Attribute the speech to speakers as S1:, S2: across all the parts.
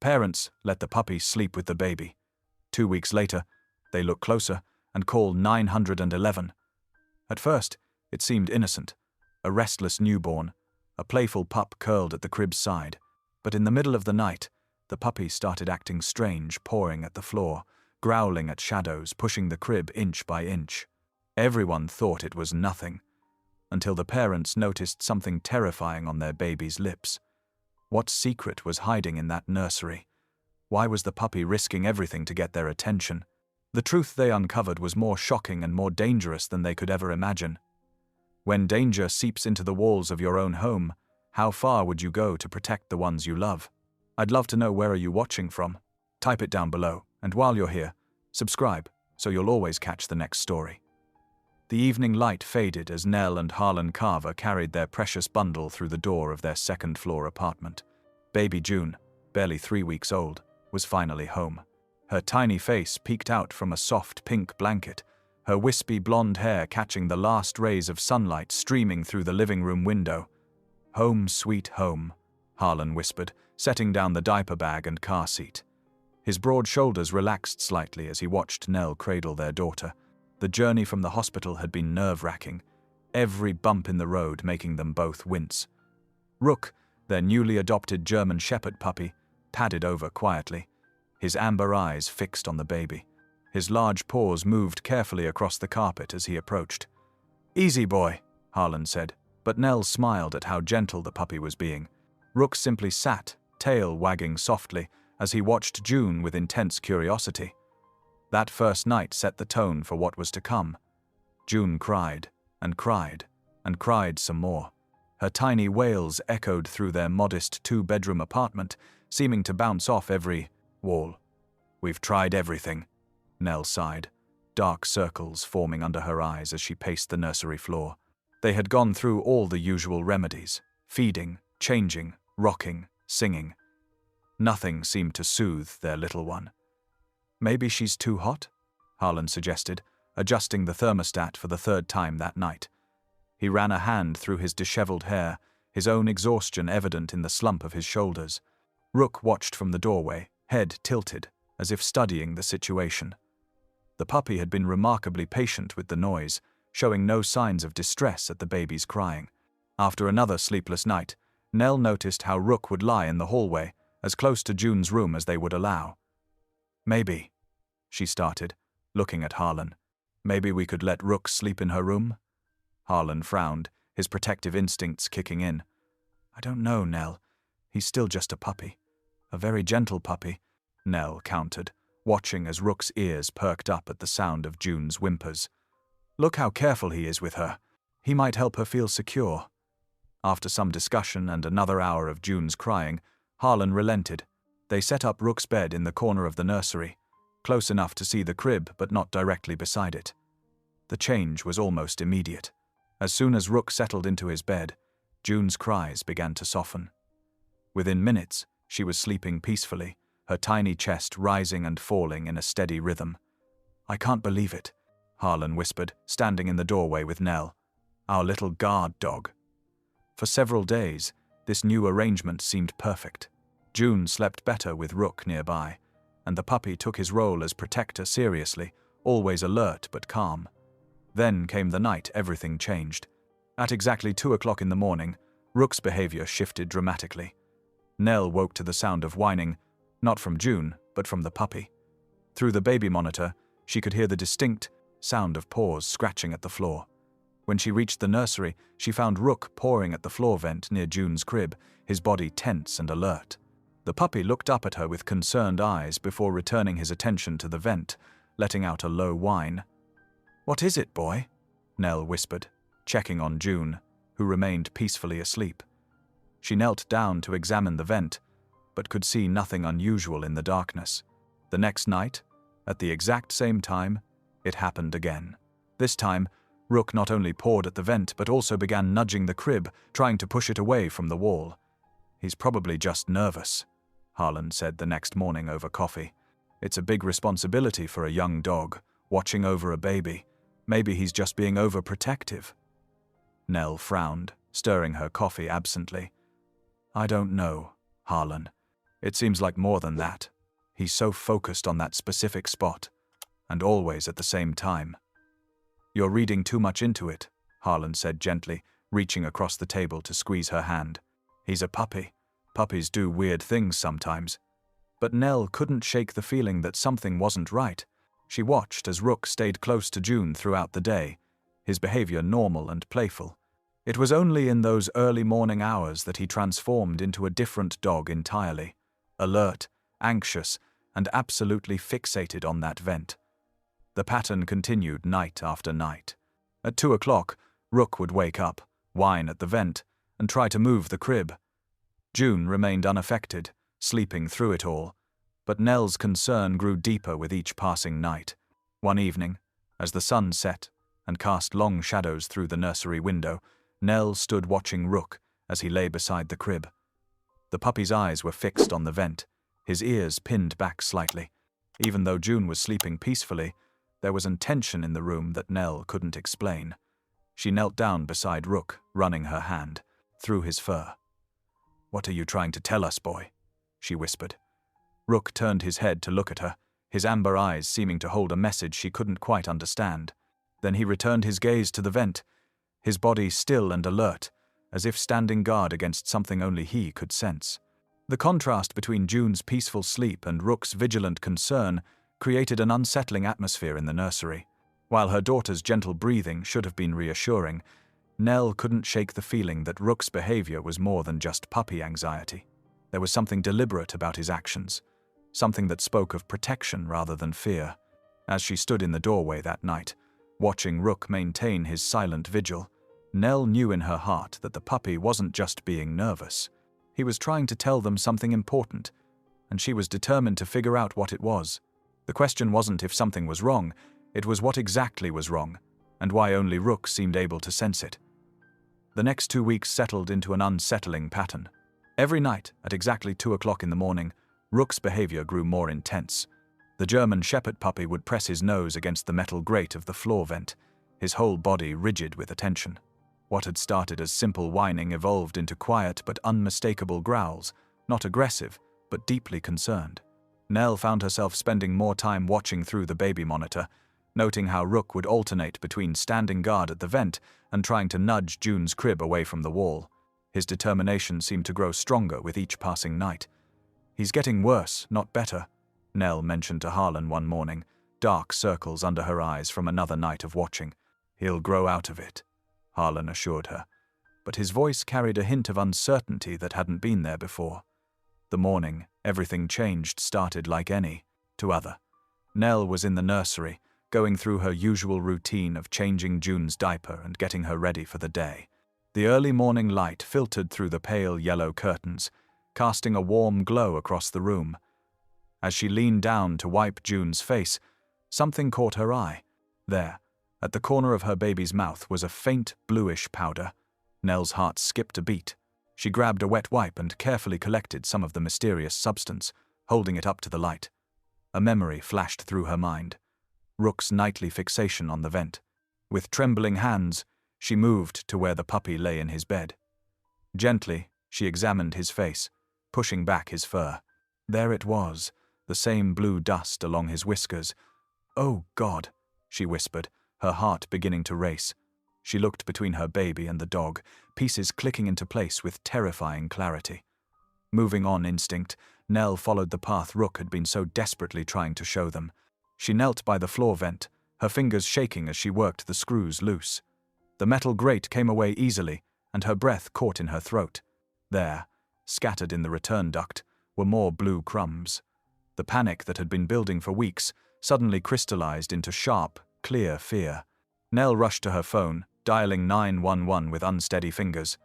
S1: Parents let the puppy sleep with the baby. 2 weeks later, they look closer and call 911. At first, it seemed innocent, a restless newborn, a playful pup curled at the crib's side. But in the middle of the night, the puppy started acting strange, pawing at the floor, growling at shadows, pushing the crib inch by inch. Everyone thought it was nothing, until the parents noticed something terrifying on their baby's lips. What secret was hiding in that nursery? Why was the puppy risking everything to get their attention? The truth they uncovered was more shocking and more dangerous than they could ever imagine. When danger seeps into the walls of your own home, how far would you go to protect the ones you love? I'd love to know, where are you watching from? Type it down below, and while you're here, subscribe so you'll always catch the next story. The evening light faded as Nell and Harlan Carver carried their precious bundle through the door of their second-floor apartment. Baby June, barely 3 weeks old, was finally home. Her tiny face peeked out from a soft pink blanket, her wispy blonde hair catching the last rays of sunlight streaming through the living room window. "Home, sweet home," Harlan whispered, setting down the diaper bag and car seat. His broad shoulders relaxed slightly as he watched Nell cradle their daughter. The journey from the hospital had been nerve-wracking, every bump in the road making them both wince. Rook, their newly adopted German Shepherd puppy, padded over quietly, his amber eyes fixed on the baby. His large paws moved carefully across the carpet as he approached. "Easy, boy," Harlan said, but Nell smiled at how gentle the puppy was being. Rook simply sat, tail wagging softly, as he watched June with intense curiosity. That first night set the tone for what was to come. June cried, and cried, and cried some more. Her tiny wails echoed through their modest 2-bedroom apartment, seeming to bounce off every wall. "We've tried everything," Nell sighed, dark circles forming under her eyes as she paced the nursery floor. They had gone through all the usual remedies: feeding, changing, rocking, singing. Nothing seemed to soothe their little one. "Maybe she's too hot?" Harlan suggested, adjusting the thermostat for the 3rd time that night. He ran a hand through his disheveled hair, his own exhaustion evident in the slump of his shoulders. Rook watched from the doorway, head tilted, as if studying the situation. The puppy had been remarkably patient with the noise, showing no signs of distress at the baby's crying. After another sleepless night, Nell noticed how Rook would lie in the hallway, as close to June's room as they would allow. "Maybe," she started, looking at Harlan. "Maybe we could let Rook sleep in her room?" Harlan frowned, his protective instincts kicking in. "I don't know, Nell. He's still just a puppy. A very gentle puppy," Nell countered, watching as Rook's ears perked up at the sound of June's whimpers. "Look how careful he is with her. He might help her feel secure." After some discussion and another hour of June's crying, Harlan relented. They set up Rook's bed in the corner of the nursery, close enough to see the crib but not directly beside it. The change was almost immediate. As soon as Rook settled into his bed, June's cries began to soften. Within minutes, she was sleeping peacefully, her tiny chest rising and falling in a steady rhythm. "I can't believe it," Harlan whispered, standing in the doorway with Nell. "Our little guard dog." For several days, this new arrangement seemed perfect. June slept better with Rook nearby, and the puppy took his role as protector seriously, always alert but calm. Then came the night everything changed. At exactly 2 o'clock in the morning, Rook's behavior shifted dramatically. Nell woke to the sound of whining, not from June, but from the puppy. Through the baby monitor, she could hear the distinct sound of paws scratching at the floor. When she reached the nursery, she found Rook pawing at the floor vent near June's crib, his body tense and alert. The puppy looked up at her with concerned eyes before returning his attention to the vent, letting out a low whine. "What is it, boy?" Nell whispered, checking on June, who remained peacefully asleep. She knelt down to examine the vent, but could see nothing unusual in the darkness. The next night, at the exact same time, it happened again. This time, Rook not only pawed at the vent but also began nudging the crib, trying to push it away from the wall. "He's probably just nervous," Harlan said the next morning over coffee. "It's a big responsibility for a young dog, watching over a baby. Maybe he's just being overprotective." Nell frowned, stirring her coffee absently. "I don't know, Harlan. It seems like more than that. He's so focused on that specific spot, and always at the same time. You're reading too much into it, Harlan said gently, reaching across the table to squeeze her hand. He's a puppy. Puppies do weird things sometimes. But Nell couldn't shake the feeling that something wasn't right. She watched as Rook stayed close to June throughout the day, his behavior normal and playful. It was only in those early morning hours that he transformed into a different dog entirely, alert, anxious, and absolutely fixated on that vent. The pattern continued night after night. At 2 o'clock, Rook would wake up, whine at the vent, and try to move the crib. June remained unaffected, sleeping through it all, but Nell's concern grew deeper with each passing night. One evening, as the sun set and cast long shadows through the nursery window, Nell stood watching Rook as he lay beside the crib. The puppy's eyes were fixed on the vent, his ears pinned back slightly. Even though June was sleeping peacefully, there was a tension in the room that Nell couldn't explain. She knelt down beside Rook, running her hand through his fur. "What are you trying to tell us, boy?" she whispered. Rook turned his head to look at her, his amber eyes seeming to hold a message she couldn't quite understand. Then he returned his gaze to the vent, his body still and alert, as if standing guard against something only he could sense. The contrast between June's peaceful sleep and Rook's vigilant concern created an unsettling atmosphere in the nursery. While her daughter's gentle breathing should have been reassuring, Nell couldn't shake the feeling that Rook's behavior was more than just puppy anxiety. There was something deliberate about his actions, something that spoke of protection rather than fear. As she stood in the doorway that night, watching Rook maintain his silent vigil, Nell knew in her heart that the puppy wasn't just being nervous. He was trying to tell them something important, and she was determined to figure out what it was. The question wasn't if something was wrong, it was what exactly was wrong, and why only Rook seemed able to sense it. The next 2 weeks settled into an unsettling pattern. Every night, at exactly 2 o'clock in the morning, Rook's behavior grew more intense. The German Shepherd puppy would press his nose against the metal grate of the floor vent, his whole body rigid with attention. What had started as simple whining evolved into quiet but unmistakable growls, not aggressive, but deeply concerned. Nell found herself spending more time watching through the baby monitor, noting how Rook would alternate between standing guard at the vent and trying to nudge June's crib away from the wall. His determination seemed to grow stronger with each passing night. "He's getting worse, not better," Nell mentioned to Harlan one morning, dark circles under her eyes from another night of watching. "He'll grow out of it," Harlan assured her, but his voice carried a hint of uncertainty that hadn't been there before. The morning everything changed started like any to other. Nell was in the nursery, going through her usual routine of changing June's diaper and getting her ready for the day. The early morning light filtered through the pale yellow curtains, casting a warm glow across the room. As she leaned down to wipe June's face, something caught her eye. There, at the corner of her baby's mouth, was a faint bluish powder. Nell's heart skipped a beat. She grabbed a wet wipe and carefully collected some of the mysterious substance, holding it up to the light. A memory flashed through her mind. Rook's nightly fixation on the vent. With trembling hands, she moved to where the puppy lay in his bed. Gently, she examined his face, pushing back his fur. There it was, the same blue dust along his whiskers. "Oh, God," she whispered, her heart beginning to race. She looked between her baby and the dog, pieces clicking into place with terrifying clarity. Moving on instinct, Nell followed the path Rook had been so desperately trying to show them. She knelt by the floor vent, her fingers shaking as she worked the screws loose. The metal grate came away easily, and her breath caught in her throat. There, scattered in the return duct, were more blue crumbs. The panic that had been building for weeks suddenly crystallized into sharp, clear fear. Nell rushed to her phone, dialing 911 with unsteady fingers.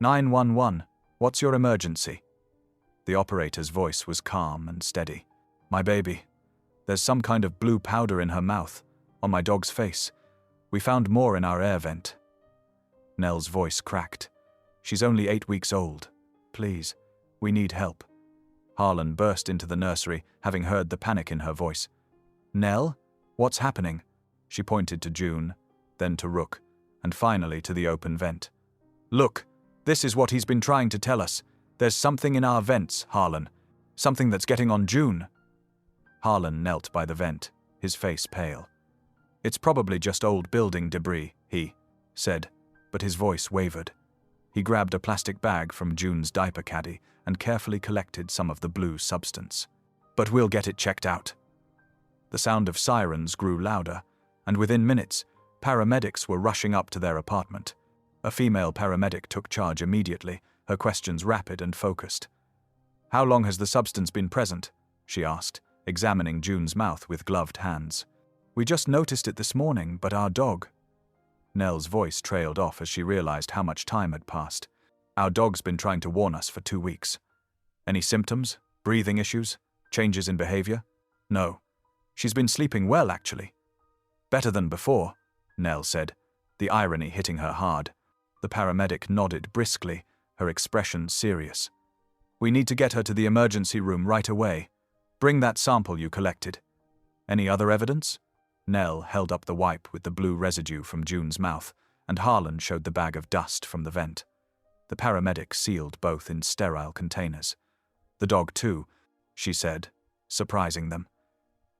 S1: 911, what's your emergency? The operator's voice was calm and steady. "My baby. There's some kind of blue powder in her mouth, on my dog's face. We found more in our air vent." Nell's voice cracked. "She's only 8 weeks old. Please, we need help." Harlan burst into the nursery, having heard the panic in her voice. "Nell, what's happening?" She pointed to June, then to Rook, and finally to the open vent. "Look, this is what he's been trying to tell us. There's something in our vents, Harlan. Something that's getting on June. Harlan knelt by the vent, his face pale. It's probably just old building debris, he said, but his voice wavered. He grabbed a plastic bag from June's diaper caddy and carefully collected some of the blue substance. But we'll get it checked out. The sound of sirens grew louder, and within minutes, paramedics were rushing up to their apartment. A female paramedic took charge immediately, her questions rapid and focused. How long has the substance been present? She asked, examining June's mouth with gloved hands. We just noticed it this morning, but our dog... Nell's voice trailed off as she realized how much time had passed. Our dog's been trying to warn us for 2 weeks. Any symptoms? Breathing issues? Changes in behavior? No. She's been sleeping well, actually. Better than before, Nell said, the irony hitting her hard. The paramedic nodded briskly, her expression serious. We need to get her to the emergency room right away. Bring that sample you collected. Any other evidence? Nell held up the wipe with the blue residue from June's mouth, and Harlan showed the bag of dust from the vent. The paramedic sealed both in sterile containers. The dog too, she said, surprising them.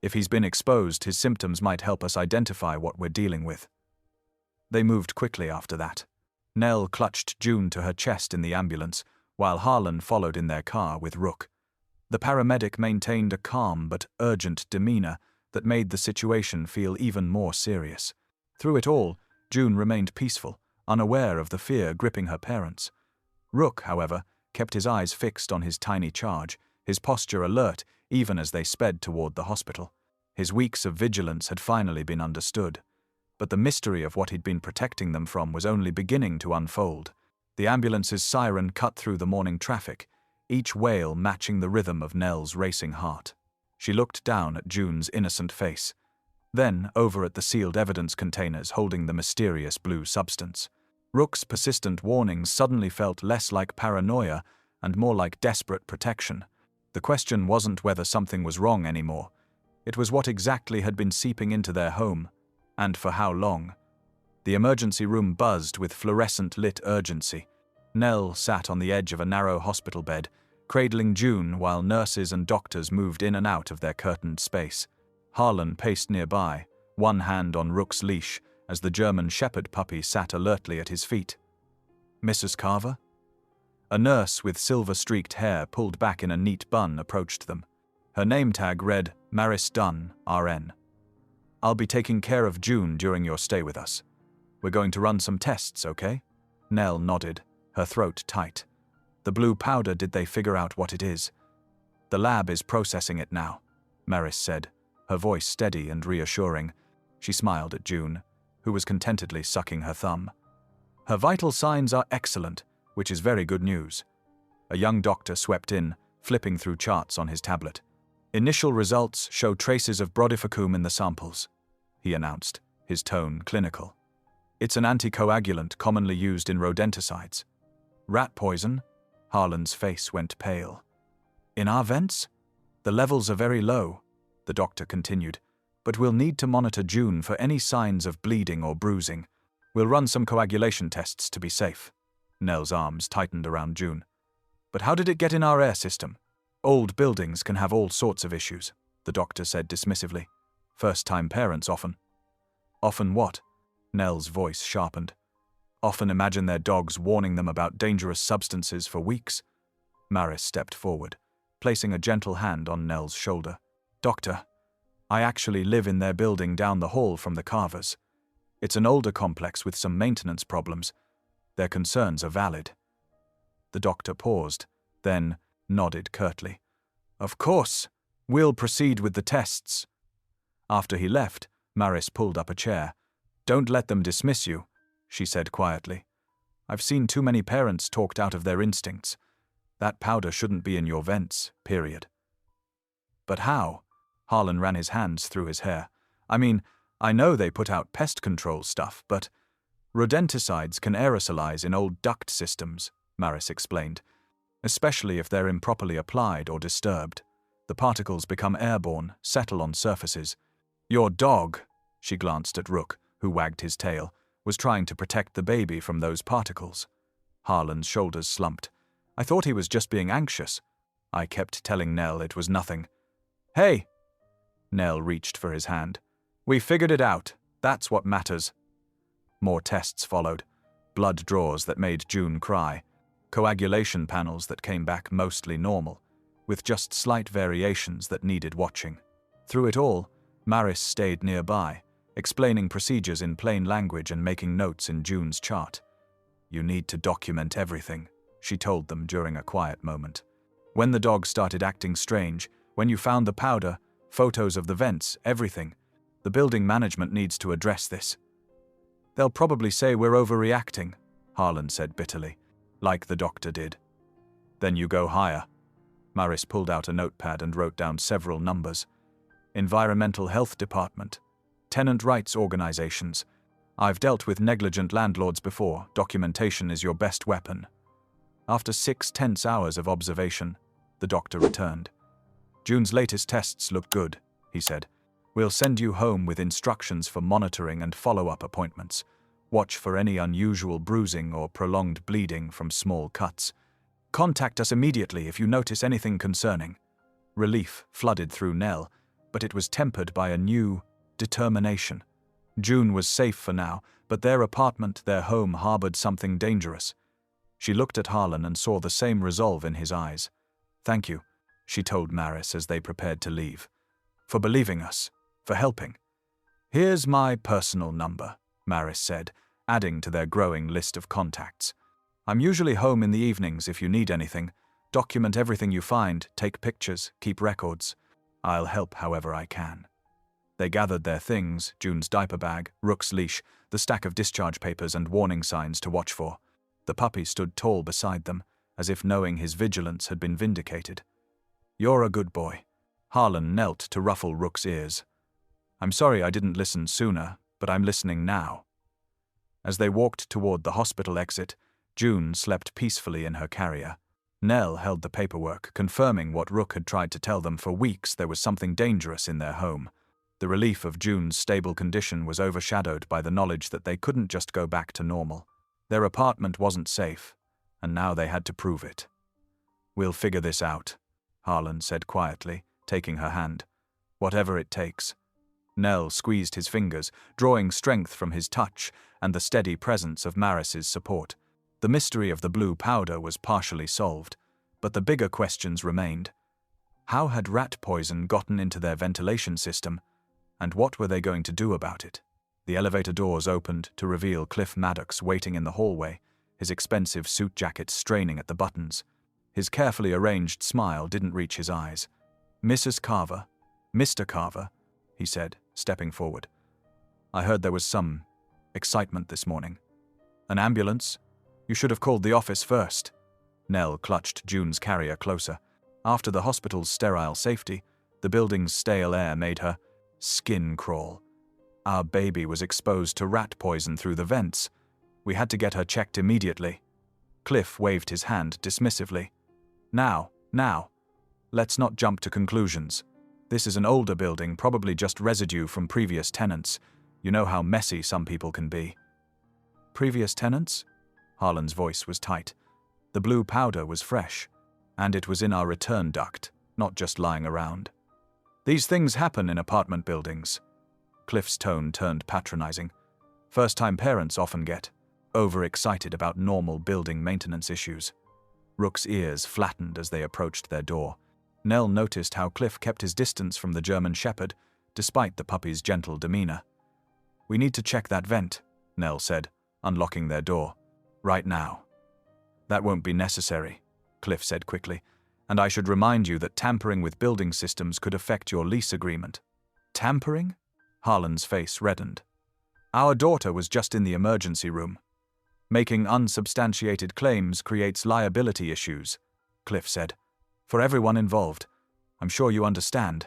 S1: If he's been exposed, his symptoms might help us identify what we're dealing with. They moved quickly after that. Nell clutched June to her chest in the ambulance, while Harlan followed in their car with Rook. The paramedic maintained a calm but urgent demeanor that made the situation feel even more serious. Through it all, June remained peaceful, unaware of the fear gripping her parents. Rook, however, kept his eyes fixed on his tiny charge, his posture alert even as they sped toward the hospital. His weeks of vigilance had finally been understood. But the mystery of what he'd been protecting them from was only beginning to unfold. The ambulance's siren cut through the morning traffic, each wail matching the rhythm of Nell's racing heart. She looked down at June's innocent face, then over at the sealed evidence containers holding the mysterious blue substance. Rook's persistent warnings suddenly felt less like paranoia and more like desperate protection. The question wasn't whether something was wrong anymore. It was what exactly had been seeping into their home, and for how long. The emergency room buzzed with fluorescent-lit urgency. Nell sat on the edge of a narrow hospital bed, cradling June while nurses and doctors moved in and out of their curtained space. Harlan paced nearby, one hand on Rook's leash, as the German shepherd puppy sat alertly at his feet. Mrs. Carver? A nurse with silver-streaked hair pulled back in a neat bun approached them. Her name tag read, Maris Dunn, RN. I'll be taking care of June during your stay with us. We're going to run some tests, okay? Nell nodded, her throat tight. The blue powder, did they figure out what it is? The lab is processing it now, Maris said, her voice steady and reassuring. She smiled at June, who was contentedly sucking her thumb. Her vital signs are excellent, which is very good news. A young doctor swept in, flipping through charts on his tablet. Initial results show traces of brodifacoum in the samples, he announced, his tone clinical. It's an anticoagulant commonly used in rodenticides. Rat poison? Harlan's face went pale. In our vents? The levels are very low, the doctor continued, but we'll need to monitor June for any signs of bleeding or bruising. We'll run some coagulation tests to be safe. Nell's arms tightened around June. But how did it get in our air system? Old buildings can have all sorts of issues, the doctor said dismissively. First-time parents often. Often what? Nell's voice sharpened. Often imagine their dogs warning them about dangerous substances for weeks. Maris stepped forward, placing a gentle hand on Nell's shoulder. Doctor, I actually live in their building down the hall from the Carvers. It's an older complex with some maintenance problems. Their concerns are valid. The doctor paused, then nodded curtly. Of course, we'll proceed with the tests. After he left, Maris pulled up a chair. Don't let them dismiss you, she said quietly. I've seen too many parents talked out of their instincts. That powder shouldn't be in your vents, period. But how? Harlan ran his hands through his hair. I mean, I know they put out pest control stuff, but rodenticides can aerosolize in old duct systems, Maris explained, especially if they're improperly applied or disturbed. The particles become airborne, settle on surfaces. Your dog, she glanced at Rook, who wagged his tail, was trying to protect the baby from those particles. Harlan's shoulders slumped. I thought he was just being anxious. I kept telling Nell it was nothing. Hey! Nell reached for his hand. We figured it out. That's what matters. More tests followed. Blood draws that made June cry. Coagulation panels that came back mostly normal, with just slight variations that needed watching. Through it all, Maris stayed nearby, explaining procedures in plain language and making notes in June's chart. You need to document everything, she told them during a quiet moment. When the dog started acting strange, when you found the powder, photos of the vents, everything. The building management needs to address this. They'll probably say we're overreacting, Harlan said bitterly, like the doctor did. Then you go higher. Maris pulled out a notepad and wrote down several numbers. Environmental Health Department. Tenant rights organizations. I've dealt with negligent landlords before. Documentation is your best weapon. After 6 tense hours of observation, the doctor returned. June's latest tests look good, he said. We'll send you home with instructions for monitoring and follow-up appointments. Watch for any unusual bruising or prolonged bleeding from small cuts. Contact us immediately if you notice anything concerning. Relief flooded through Nell, but it was tempered by a new determination. June was safe for now, but their apartment, their home, harbored something dangerous. She looked at Harlan and saw the same resolve in his eyes. Thank you, she told Maris as they prepared to leave. For believing us, for helping. Here's my personal number, Maris said, adding to their growing list of contacts. I'm usually home in the evenings if you need anything. Document everything you find, take pictures, keep records. I'll help however I can. They gathered their things, June's diaper bag, Rook's leash, the stack of discharge papers and warning signs to watch for. The puppy stood tall beside them, as if knowing his vigilance had been vindicated. You're a good boy. Harlan knelt to ruffle Rook's ears. I'm sorry I didn't listen sooner, but I'm listening now. As they walked toward the hospital exit, June slept peacefully in her carrier. Nell held the paperwork, confirming what Rook had tried to tell them for weeks. There was something dangerous in their home. The relief of June's stable condition was overshadowed by the knowledge that they couldn't just go back to normal. Their apartment wasn't safe, and now they had to prove it. We'll figure this out, Harlan said quietly, taking her hand. Whatever it takes. Nell squeezed his fingers, drawing strength from his touch and the steady presence of Maris's support. The mystery of the blue powder was partially solved, but the bigger questions remained. How had rat poison gotten into their ventilation system, and what were they going to do about it? The elevator doors opened to reveal Cliff Maddox waiting in the hallway, his expensive suit jacket straining at the buttons. His carefully arranged smile didn't reach his eyes. Mrs. Carver, Mr. Carver, he said, stepping forward. I heard there was some excitement this morning. An ambulance? You should have called the office first. Nell clutched June's carrier closer. After the hospital's sterile safety, the building's stale air made her skin crawl. Our baby was exposed to rat poison through the vents. We had to get her checked immediately. Cliff waved his hand dismissively. Now. Let's not jump to conclusions. This is an older building, probably just residue from previous tenants. You know how messy some people can be. Previous tenants? Harlan's voice was tight. The blue powder was fresh, and it was in our return duct, not just lying around. These things happen in apartment buildings. Cliff's tone turned patronizing. First-time parents often get overexcited about normal building maintenance issues. Rook's ears flattened as they approached their door. Nell noticed how Cliff kept his distance from the German Shepherd, despite the puppy's gentle demeanor. We need to check that vent, Nell said, unlocking their door. Right now. That won't be necessary, Cliff said quickly, and I should remind you that tampering with building systems could affect your lease agreement. Tampering? Harlan's face reddened. Our daughter was just in the emergency room. Making unsubstantiated claims creates liability issues, Cliff said. For everyone involved. I'm sure you understand.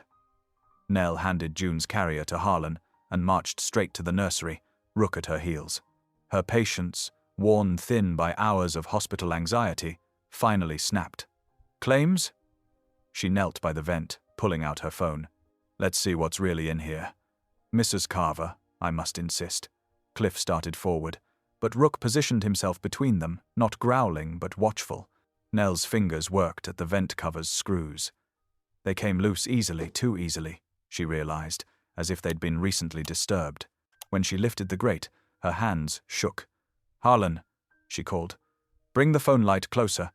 S1: Nell handed June's carrier to Harlan and marched straight to the nursery, Rook at her heels. Her patience, worn thin by hours of hospital anxiety, finally snapped. Claims? She knelt by the vent, pulling out her phone. Let's see what's really in here. Mrs. Carver, I must insist. Cliff started forward, but Rook positioned himself between them, not growling but watchful. Nell's fingers worked at the vent cover's screws. They came loose easily, too easily, she realized, as if they'd been recently disturbed. When she lifted the grate, her hands shook. "Harlan," she called. "Bring the phone light closer."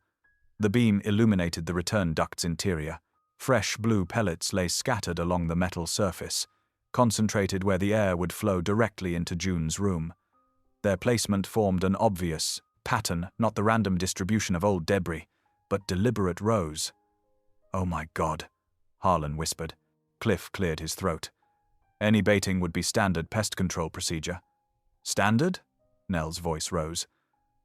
S1: The beam illuminated the return duct's interior. Fresh blue pellets lay scattered along the metal surface, concentrated where the air would flow directly into June's room. Their placement formed an obvious pattern, not the random distribution of old debris, but deliberate rows. "Oh my God," Harlan whispered. Cliff cleared his throat. "Any baiting would be standard pest control procedure." "Standard?" Nell's voice rose.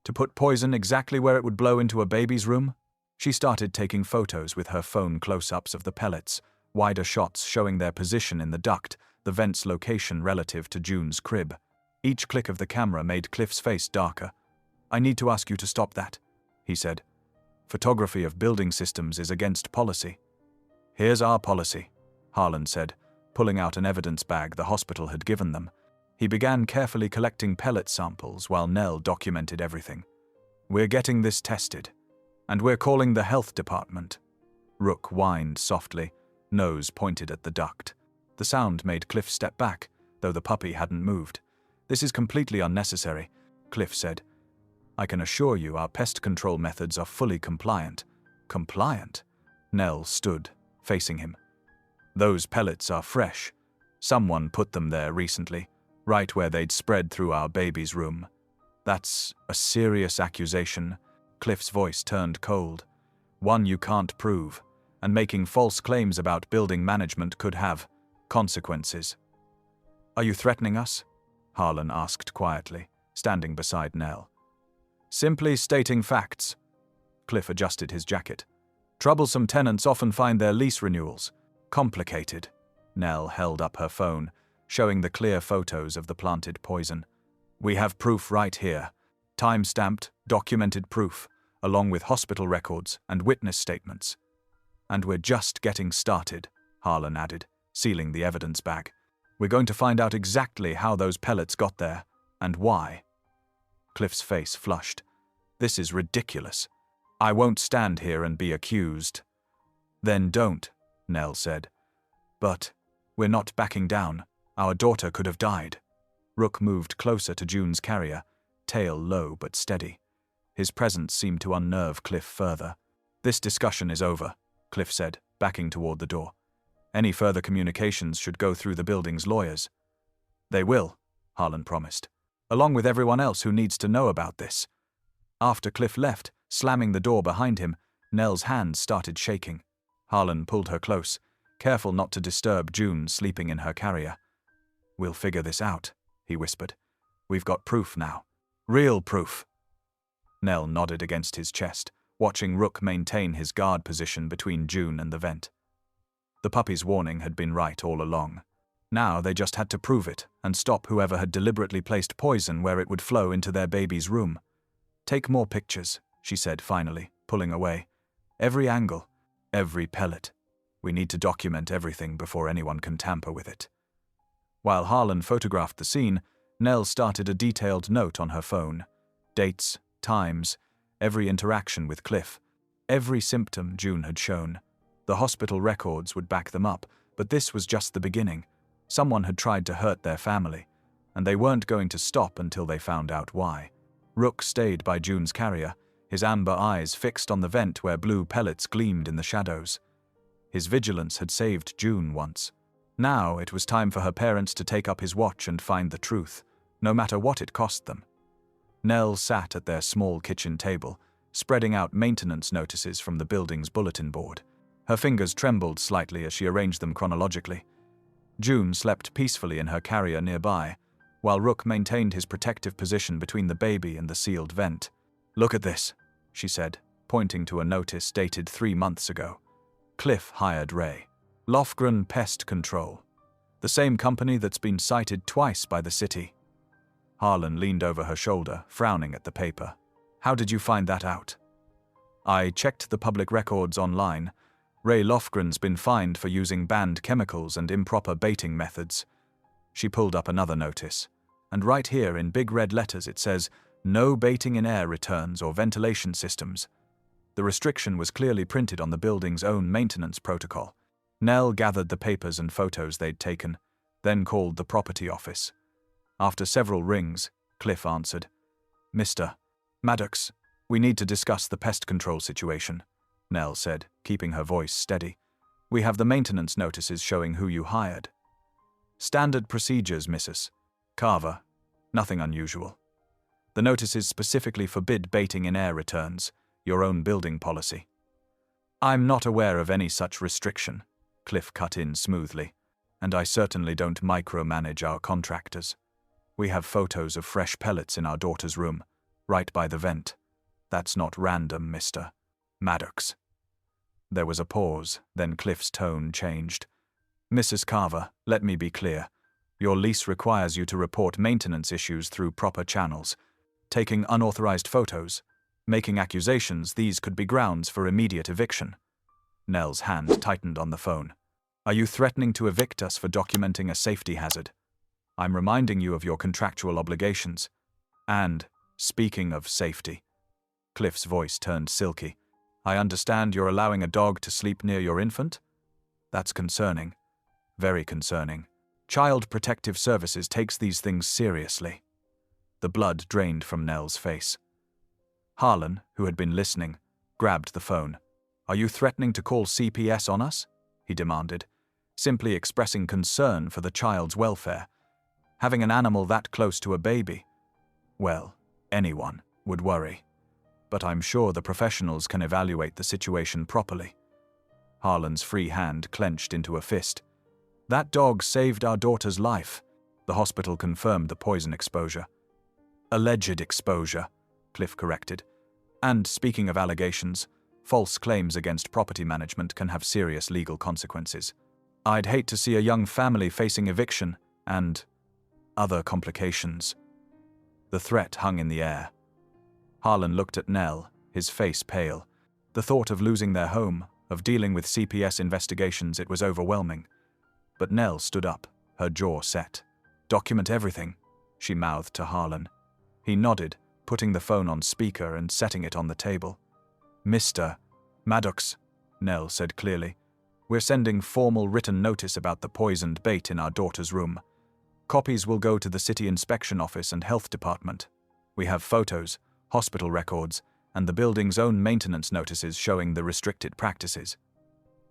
S1: "To put poison exactly where it would blow into a baby's room?" She started taking photos with her phone close-ups of the pellets, wider shots showing their position in the duct, the vent's location relative to June's crib. Each click of the camera made Cliff's face darker. "I need to ask you to stop that," he said. "Photography of building systems is against policy." "Here's our policy," Harlan said, pulling out an evidence bag the hospital had given them. He began carefully collecting pellet samples while Nell documented everything. "We're getting this tested, and we're calling the health department." Rook whined softly, nose pointed at the duct. The sound made Cliff step back, though the puppy hadn't moved. "This is completely unnecessary," Cliff said. "I can assure you our pest control methods are fully compliant." "Compliant?" Nell stood, facing him. "Those pellets are fresh. Someone put them there recently, right where they'd spread through our baby's room." "That's a serious accusation." Cliff's voice turned cold. "One you can't prove, and making false claims about building management could have consequences." "Are you threatening us?" Harlan asked quietly, standing beside Nell. "Simply stating facts." Cliff adjusted his jacket. "Troublesome tenants often find their lease renewals complicated." Nell held up her phone, showing the clear photos of the planted poison. "We have proof right here. Time-stamped, documented proof, along with hospital records and witness statements." "And we're just getting started," Harlan added, sealing the evidence bag. "We're going to find out exactly how those pellets got there, and why." Cliff's face flushed. "This is ridiculous. I won't stand here and be accused." "Then don't," Nell said. "But we're not backing down. Our daughter could have died." Rook moved closer to June's carrier, tail low but steady. His presence seemed to unnerve Cliff further. "This discussion is over," Cliff said, backing toward the door. "Any further communications should go through the building's lawyers." "They will," Harlan promised, "along with everyone else who needs to know about this." After Cliff left, slamming the door behind him, Nell's hands started shaking. Harlan pulled her close, careful not to disturb June sleeping in her carrier. "We'll figure this out," he whispered. "We've got proof now. Real proof." Nell nodded against his chest, watching Rook maintain his guard position between June and the vent. The puppy's warning had been right all along. Now they just had to prove it and stop whoever had deliberately placed poison where it would flow into their baby's room. "Take more pictures," she said finally, pulling away. "Every angle, every pellet. We need to document everything before anyone can tamper with it." While Harlan photographed the scene, Nell started a detailed note on her phone. Dates, times, every interaction with Cliff, every symptom June had shown. The hospital records would back them up, but this was just the beginning. Someone had tried to hurt their family, and they weren't going to stop until they found out why. Rook stayed by June's carrier, his amber eyes fixed on the vent where blue pellets gleamed in the shadows. His vigilance had saved June once. Now it was time for her parents to take up his watch and find the truth, no matter what it cost them. Nell sat at their small kitchen table, spreading out maintenance notices from the building's bulletin board. Her fingers trembled slightly as she arranged them chronologically. June slept peacefully in her carrier nearby, while Rook maintained his protective position between the baby and the sealed vent. "Look at this," she said, pointing to a notice dated 3 months ago. "Cliff hired Ray. Lofgren Pest Control. The same company that's been cited twice by the city." Harlan leaned over her shoulder, frowning at the paper. "How did you find that out?" "I checked the public records online. Ray Lofgren's been fined for using banned chemicals and improper baiting methods." She pulled up another notice, and right here in big red letters it says, "No baiting in air returns or ventilation systems." The restriction was clearly printed on the building's own maintenance protocol. Nell gathered the papers and photos they'd taken, then called the property office. After several rings, Cliff answered. "Mr. Maddox, we need to discuss the pest control situation," Nell said, keeping her voice steady. "We have the maintenance notices showing who you hired." "Standard procedures, Mrs. Carver. Nothing unusual. The notices specifically forbid baiting in air returns, your own building policy." "I'm not aware of any such restriction," Cliff cut in smoothly, "and I certainly don't micromanage our contractors. We have photos of fresh pellets in our daughter's room, right by the vent. That's not random, Mr. Maddox." There was a pause, then Cliff's tone changed. "Mrs. Carver, let me be clear. Your lease requires you to report maintenance issues through proper channels. Taking unauthorized photos, making accusations, these could be grounds for immediate eviction." Nell's hand tightened on the phone. "Are you threatening to evict us for documenting a safety hazard? I'm reminding you of your contractual obligations. And, speaking of safety," Cliff's voice turned silky, "I understand you're allowing a dog to sleep near your infant? That's concerning. Very concerning. Child Protective Services takes these things seriously." The blood drained from Nell's face. Harlan, who had been listening, grabbed the phone. "Are you threatening to call CPS on us?" he demanded, simply expressing concern for the child's welfare. Having an animal that close to a baby, well, anyone would worry. But I'm sure the professionals can evaluate the situation properly. Harlan's free hand clenched into a fist. "That dog saved our daughter's life." The hospital confirmed the poison exposure. "Alleged exposure," Cliff corrected. "And speaking of allegations, false claims against property management can have serious legal consequences. I'd hate to see a young family facing eviction and other complications." The threat hung in the air. Harlan looked at Nell, his face pale. The thought of losing their home, of dealing with CPS investigations, it was overwhelming. But Nell stood up, her jaw set. "Document everything," she mouthed to Harlan. He nodded, putting the phone on speaker and setting it on the table. "Mr. Maddox," Nell said clearly, "we're sending formal written notice about the poisoned bait in our daughter's room. Copies will go to the city inspection office and health department. We have photos, hospital records, and the building's own maintenance notices showing the restricted practices.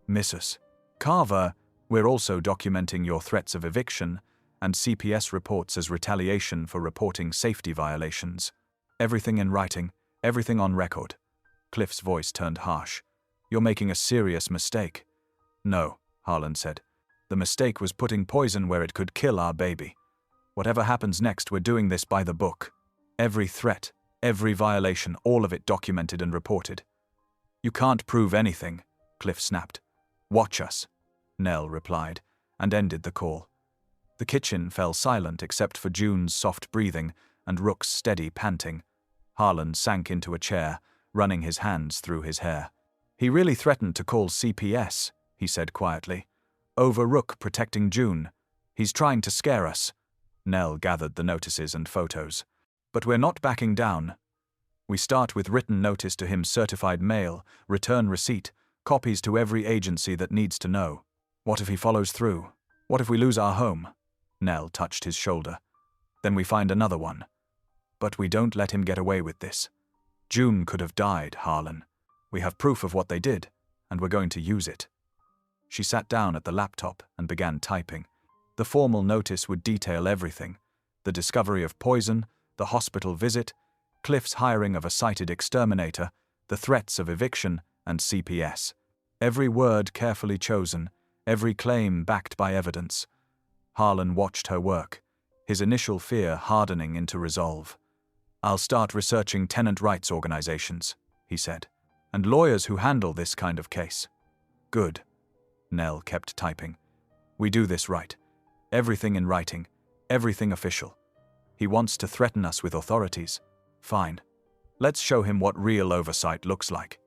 S1: Mrs. Carver, we're also documenting your threats of eviction and CPS reports as retaliation for reporting safety violations. Everything in writing, everything on record." Cliff's voice turned harsh. "You're making a serious mistake." "No," Harlan said. "The mistake was putting poison where it could kill our baby. Whatever happens next, we're doing this by the book. Every threat, every violation, all of it documented and reported." "You can't prove anything," Cliff snapped. "Watch us," Nell replied, and ended the call. The kitchen fell silent except for June's soft breathing and Rook's steady panting. Harlan sank into a chair, running his hands through his hair. "He really threatened to call CPS," he said quietly. "Over Rook protecting June. He's trying to scare us." Nell gathered the notices and photos. "But we're not backing down. We start with written notice to him, certified mail, return receipt, copies to every agency that needs to know. What if he follows through? What if we lose our home?" Nell touched his shoulder. "Then we find another one. But we don't let him get away with this. June could have died, Harlan. We have proof of what they did, and we're going to use it." She sat down at the laptop and began typing. The formal notice would detail everything: the discovery of poison, the hospital visit, Cliff's hiring of a cited exterminator, the threats of eviction, and CPS. Every word carefully chosen, every claim backed by evidence. Harlan watched her work, his initial fear hardening into resolve. "I'll start researching tenant rights organizations," he said, "and lawyers who handle this kind of case." "Good." Nell kept typing. "We do this right. Everything in writing, everything official. He wants to threaten us with authorities. Fine. Let's show him what real oversight looks like."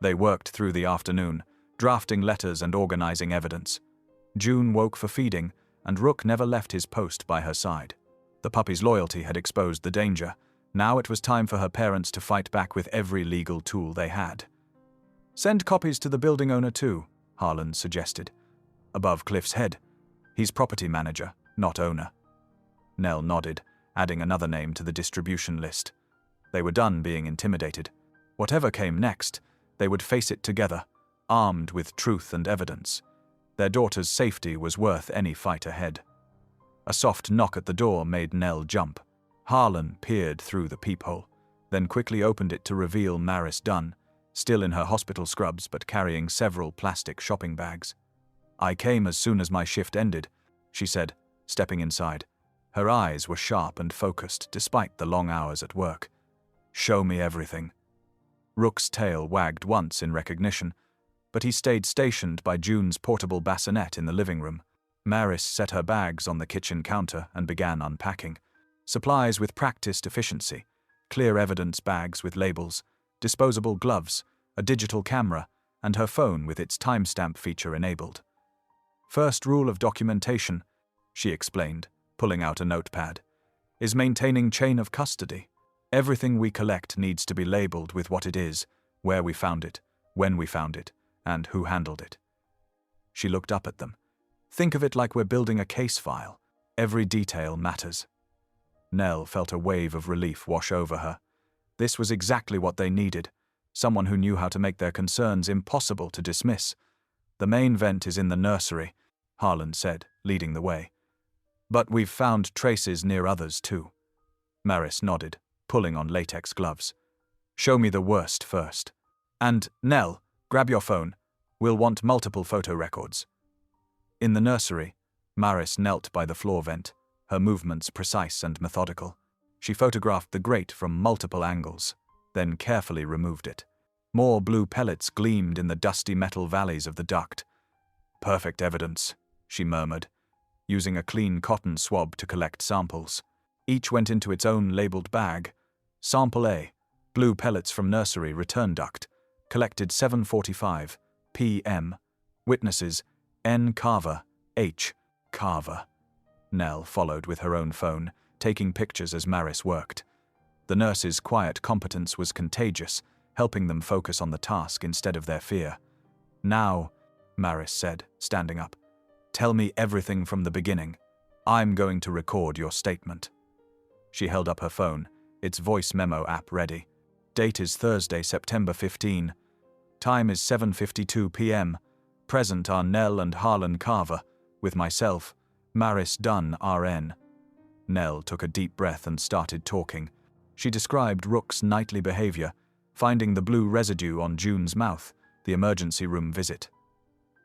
S1: They worked through the afternoon, drafting letters and organizing evidence. June woke for feeding, and Rook never left his post by her side. The puppy's loyalty had exposed the danger. Now it was time for her parents to fight back with every legal tool they had. Send copies to the building owner too, Harlan suggested. Above Cliff's head. He's property manager, not owner. Nell nodded, adding another name to the distribution list. They were done being intimidated. Whatever came next, they would face it together, armed with truth and evidence. Their daughter's safety was worth any fight ahead. A soft knock at the door made Nell jump. Harlan peered through the peephole, then quickly opened it to reveal Maris Dunn, still in her hospital scrubs but carrying several plastic shopping bags. I came as soon as my shift ended, she said, stepping inside. Her eyes were sharp and focused despite the long hours at work. Show me everything. Rook's tail wagged once in recognition, but he stayed stationed by June's portable bassinet in the living room. Maris set her bags on the kitchen counter and began unpacking. Supplies with practiced efficiency, clear evidence bags with labels, disposable gloves, a digital camera, and her phone with its timestamp feature enabled. First rule of documentation, she explained, pulling out a notepad, is maintaining chain of custody. Everything we collect needs to be labeled with what it is, where we found it, when we found it, and who handled it. She looked up at them. Think of it like we're building a case file. Every detail matters. Nell felt a wave of relief wash over her. This was exactly what they needed, someone who knew how to make their concerns impossible to dismiss. The main vent is in the nursery, Harlan said, leading the way. But we've found traces near others too. Maris nodded, pulling on latex gloves. Show me the worst first. And, Nell, grab your phone. We'll want multiple photo records. In the nursery, Maris knelt by the floor vent, her movements precise and methodical. She photographed the grate from multiple angles, then carefully removed it. More blue pellets gleamed in the dusty metal valleys of the duct. Perfect evidence, she murmured, using a clean cotton swab to collect samples. Each went into its own labeled bag. Sample A, blue pellets from nursery return duct, collected 7:45 p.m. Witnesses, N. Carver, H. Carver. Nell followed with her own phone, taking pictures as Maris worked. The nurse's quiet competence was contagious, helping them focus on the task instead of their fear. Now, Maris said, standing up, tell me everything from the beginning. I'm going to record your statement. She held up her phone, its voice memo app ready. Date is Thursday, September 15. Time is 7:52 p.m. Present are Nell and Harlan Carver, with myself, Maris Dunn, RN. Nell took a deep breath and started talking. She described Rook's nightly behavior, finding the blue residue on June's mouth, the emergency room visit.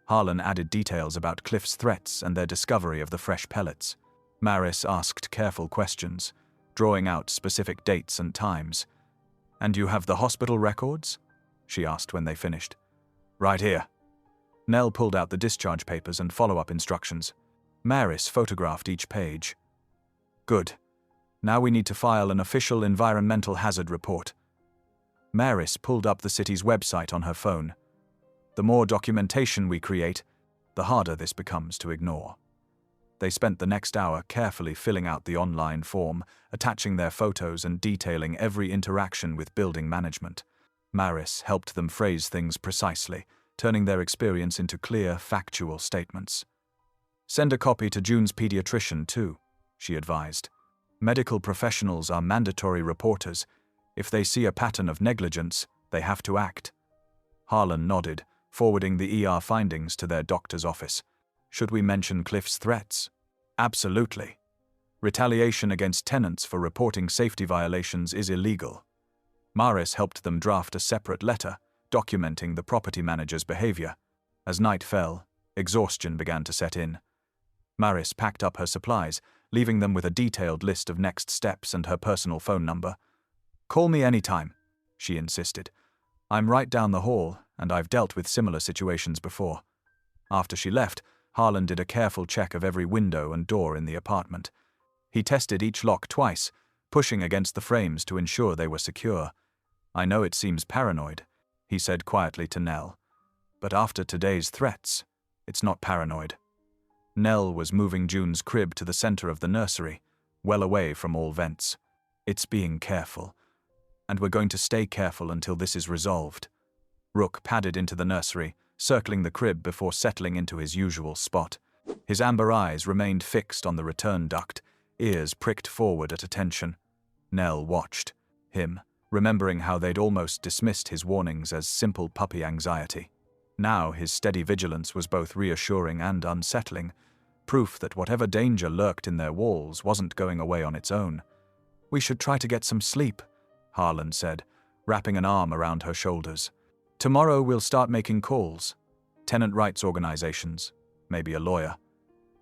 S1: Harlan added details about Cliff's threats and their discovery of the fresh pellets. Maris asked careful questions, drawing out specific dates and times. And you have the hospital records? She asked when they finished. Right here. Nell pulled out the discharge papers and follow-up instructions. Maris photographed each page. Good. Now we need to file an official environmental hazard report. Maris pulled up the city's website on her phone. The more documentation we create, the harder this becomes to ignore. They spent the next hour carefully filling out the online form, attaching their photos and detailing every interaction with building management. Maris helped them phrase things precisely, turning their experience into clear, factual statements. Send a copy to June's pediatrician too, she advised. Medical professionals are mandatory reporters. If they see a pattern of negligence, they have to act. Harlan nodded, forwarding the ER findings to their doctor's office. Should we mention Cliff's threats? Absolutely. Retaliation against tenants for reporting safety violations is illegal. Maris helped them draft a separate letter, documenting the property manager's behavior. As night fell, exhaustion began to set in. Maris packed up her supplies, leaving them with a detailed list of next steps and her personal phone number. Call me anytime, she insisted. I'm right down the hall, and I've dealt with similar situations before. After she left, Harlan did a careful check of every window and door in the apartment. He tested each lock twice, pushing against the frames to ensure they were secure. I know it seems paranoid, he said quietly to Nell. But after today's threats, it's not paranoid. Nell was moving June's crib to the center of the nursery, well away from all vents. It's being careful, and we're going to stay careful until this is resolved. Rook padded into the nursery, circling the crib before settling into his usual spot. His amber eyes remained fixed on the return duct, ears pricked forward at attention. Nell watched him, remembering how they'd almost dismissed his warnings as simple puppy anxiety. Now his steady vigilance was both reassuring and unsettling, proof that whatever danger lurked in their walls wasn't going away on its own. "We should try to get some sleep," Harlan said, wrapping an arm around her shoulders. "Tomorrow we'll start making calls. Tenant rights organizations, maybe a lawyer."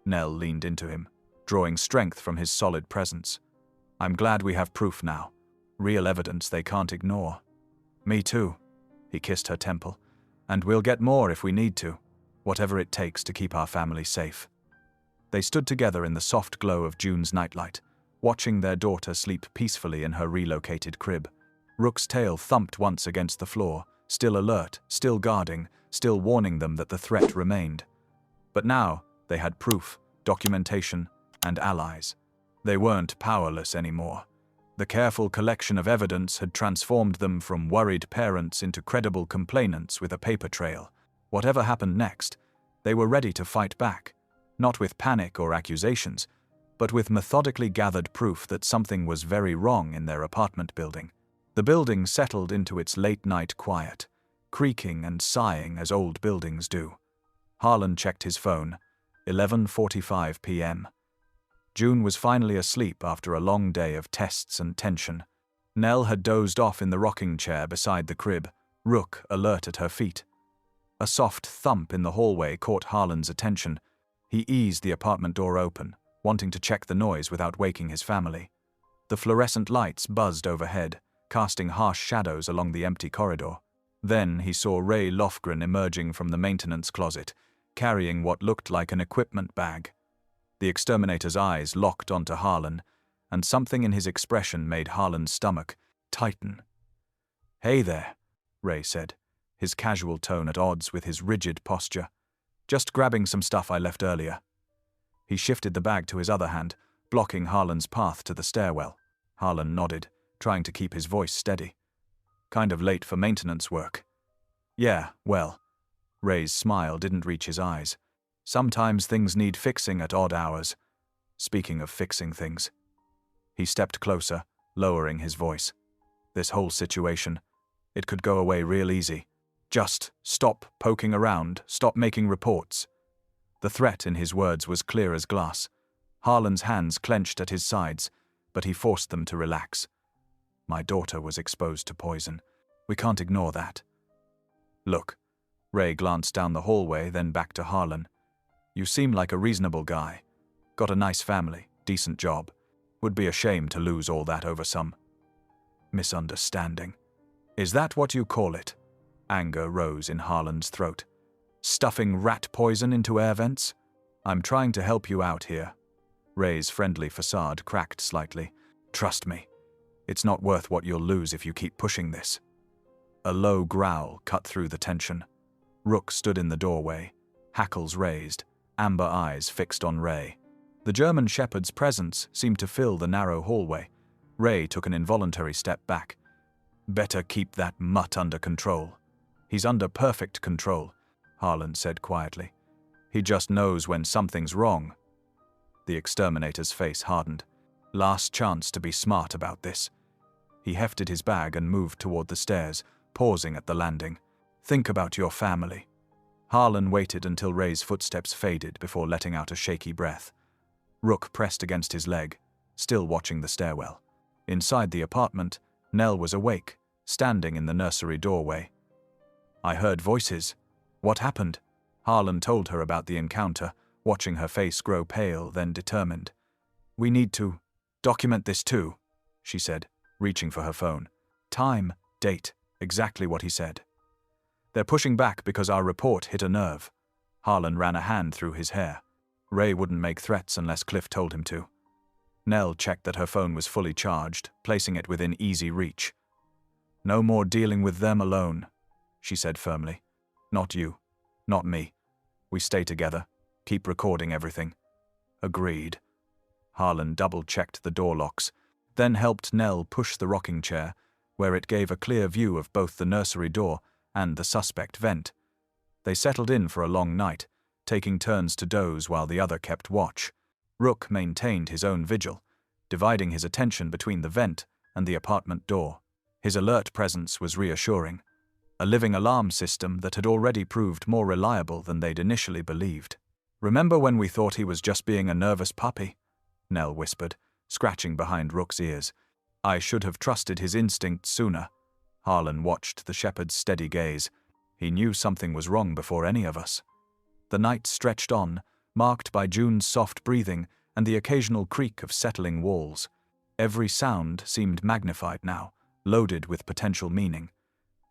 S1: Nell leaned into him, drawing strength from his solid presence. "I'm glad we have proof now. Real evidence they can't ignore." "Me too." He kissed her temple. "And we'll get more if we need to, whatever it takes to keep our family safe." They stood together in the soft glow of June's nightlight, watching their daughter sleep peacefully in her relocated crib. Rook's tail thumped once against the floor, still alert, still guarding, still warning them that the threat remained. But now they had proof, documentation, and allies. They weren't powerless anymore. The careful collection of evidence had transformed them from worried parents into credible complainants with a paper trail. Whatever happened next, they were ready to fight back, not with panic or accusations, but with methodically gathered proof that something was very wrong in their apartment building. The building settled into its late-night quiet, creaking and sighing as old buildings do. Harlan checked his phone. 11:45 p.m. June was finally asleep after a long day of tests and tension. Nell had dozed off in the rocking chair beside the crib, Rook alert at her feet. A soft thump in the hallway caught Harlan's attention. He eased the apartment door open, wanting to check the noise without waking his family. The fluorescent lights buzzed overhead, casting harsh shadows along the empty corridor. Then he saw Ray Lofgren emerging from the maintenance closet, carrying what looked like an equipment bag. The exterminator's eyes locked onto Harlan, and something in his expression made Harlan's stomach tighten. "Hey there," Ray said, his casual tone at odds with his rigid posture. "Just grabbing some stuff I left earlier." He shifted the bag to his other hand, blocking Harlan's path to the stairwell. Harlan nodded, trying to keep his voice steady. "Kind of late for maintenance work." "Yeah, well." Ray's smile didn't reach his eyes. "Sometimes things need fixing at odd hours. Speaking of fixing things." He stepped closer, lowering his voice. "This whole situation, it could go away real easy. Just stop poking around, stop making reports." The threat in his words was clear as glass. Harlan's hands clenched at his sides, but he forced them to relax. "My daughter was exposed to poison. We can't ignore that." "Look." Ray glanced down the hallway, then back to Harlan. "You seem like a reasonable guy. Got a nice family, decent job. Would be a shame to lose all that over some misunderstanding." "Is that what you call it?" Anger rose in Harlan's throat. "Stuffing rat poison into air vents? I'm trying to help you out here." Ray's friendly facade cracked slightly. "Trust me, it's not worth what you'll lose if you keep pushing this." A low growl cut through the tension. Rook stood in the doorway, hackles raised, amber eyes fixed on Ray. The German Shepherd's presence seemed to fill the narrow hallway. Ray took an involuntary step back. "Better keep that mutt under control." "He's under perfect control," Harlan said quietly. "He just knows when something's wrong." The exterminator's face hardened. Last chance to be smart about this. He hefted his bag and moved toward the stairs, pausing at the landing. "Think about your family." Harlan waited until Ray's footsteps faded before letting out a shaky breath. Rook pressed against his leg, still watching the stairwell. Inside the apartment, Nell was awake, standing in the nursery doorway. "I heard voices. What happened?" Harlan told her about the encounter, watching her face grow pale, then determined. "We need to document this too," she said, reaching for her phone. "Time, date, exactly what he said." "They're pushing back because our report hit a nerve." Harlan ran a hand through his hair. Ray wouldn't make threats unless Cliff told him to. Nell checked that her phone was fully charged, placing it within easy reach. "No more dealing with them alone," she said firmly. "Not you. Not me. We stay together. Keep recording everything." "Agreed." Harlan double-checked the door locks, then helped Nell push the rocking chair, where it gave a clear view of both the nursery door and the suspect vent. They settled in for a long night, taking turns to doze while the other kept watch. Rook maintained his own vigil, dividing his attention between the vent and the apartment door. His alert presence was reassuring, a living alarm system that had already proved more reliable than they'd initially believed. "Remember when we thought he was just being a nervous puppy?" Nell whispered, scratching behind Rook's ears. "I should have trusted his instincts sooner." Harlan watched the shepherd's steady gaze. He knew something was wrong before any of us. The night stretched on, marked by June's soft breathing and the occasional creak of settling walls. Every sound seemed magnified now, loaded with potential meaning.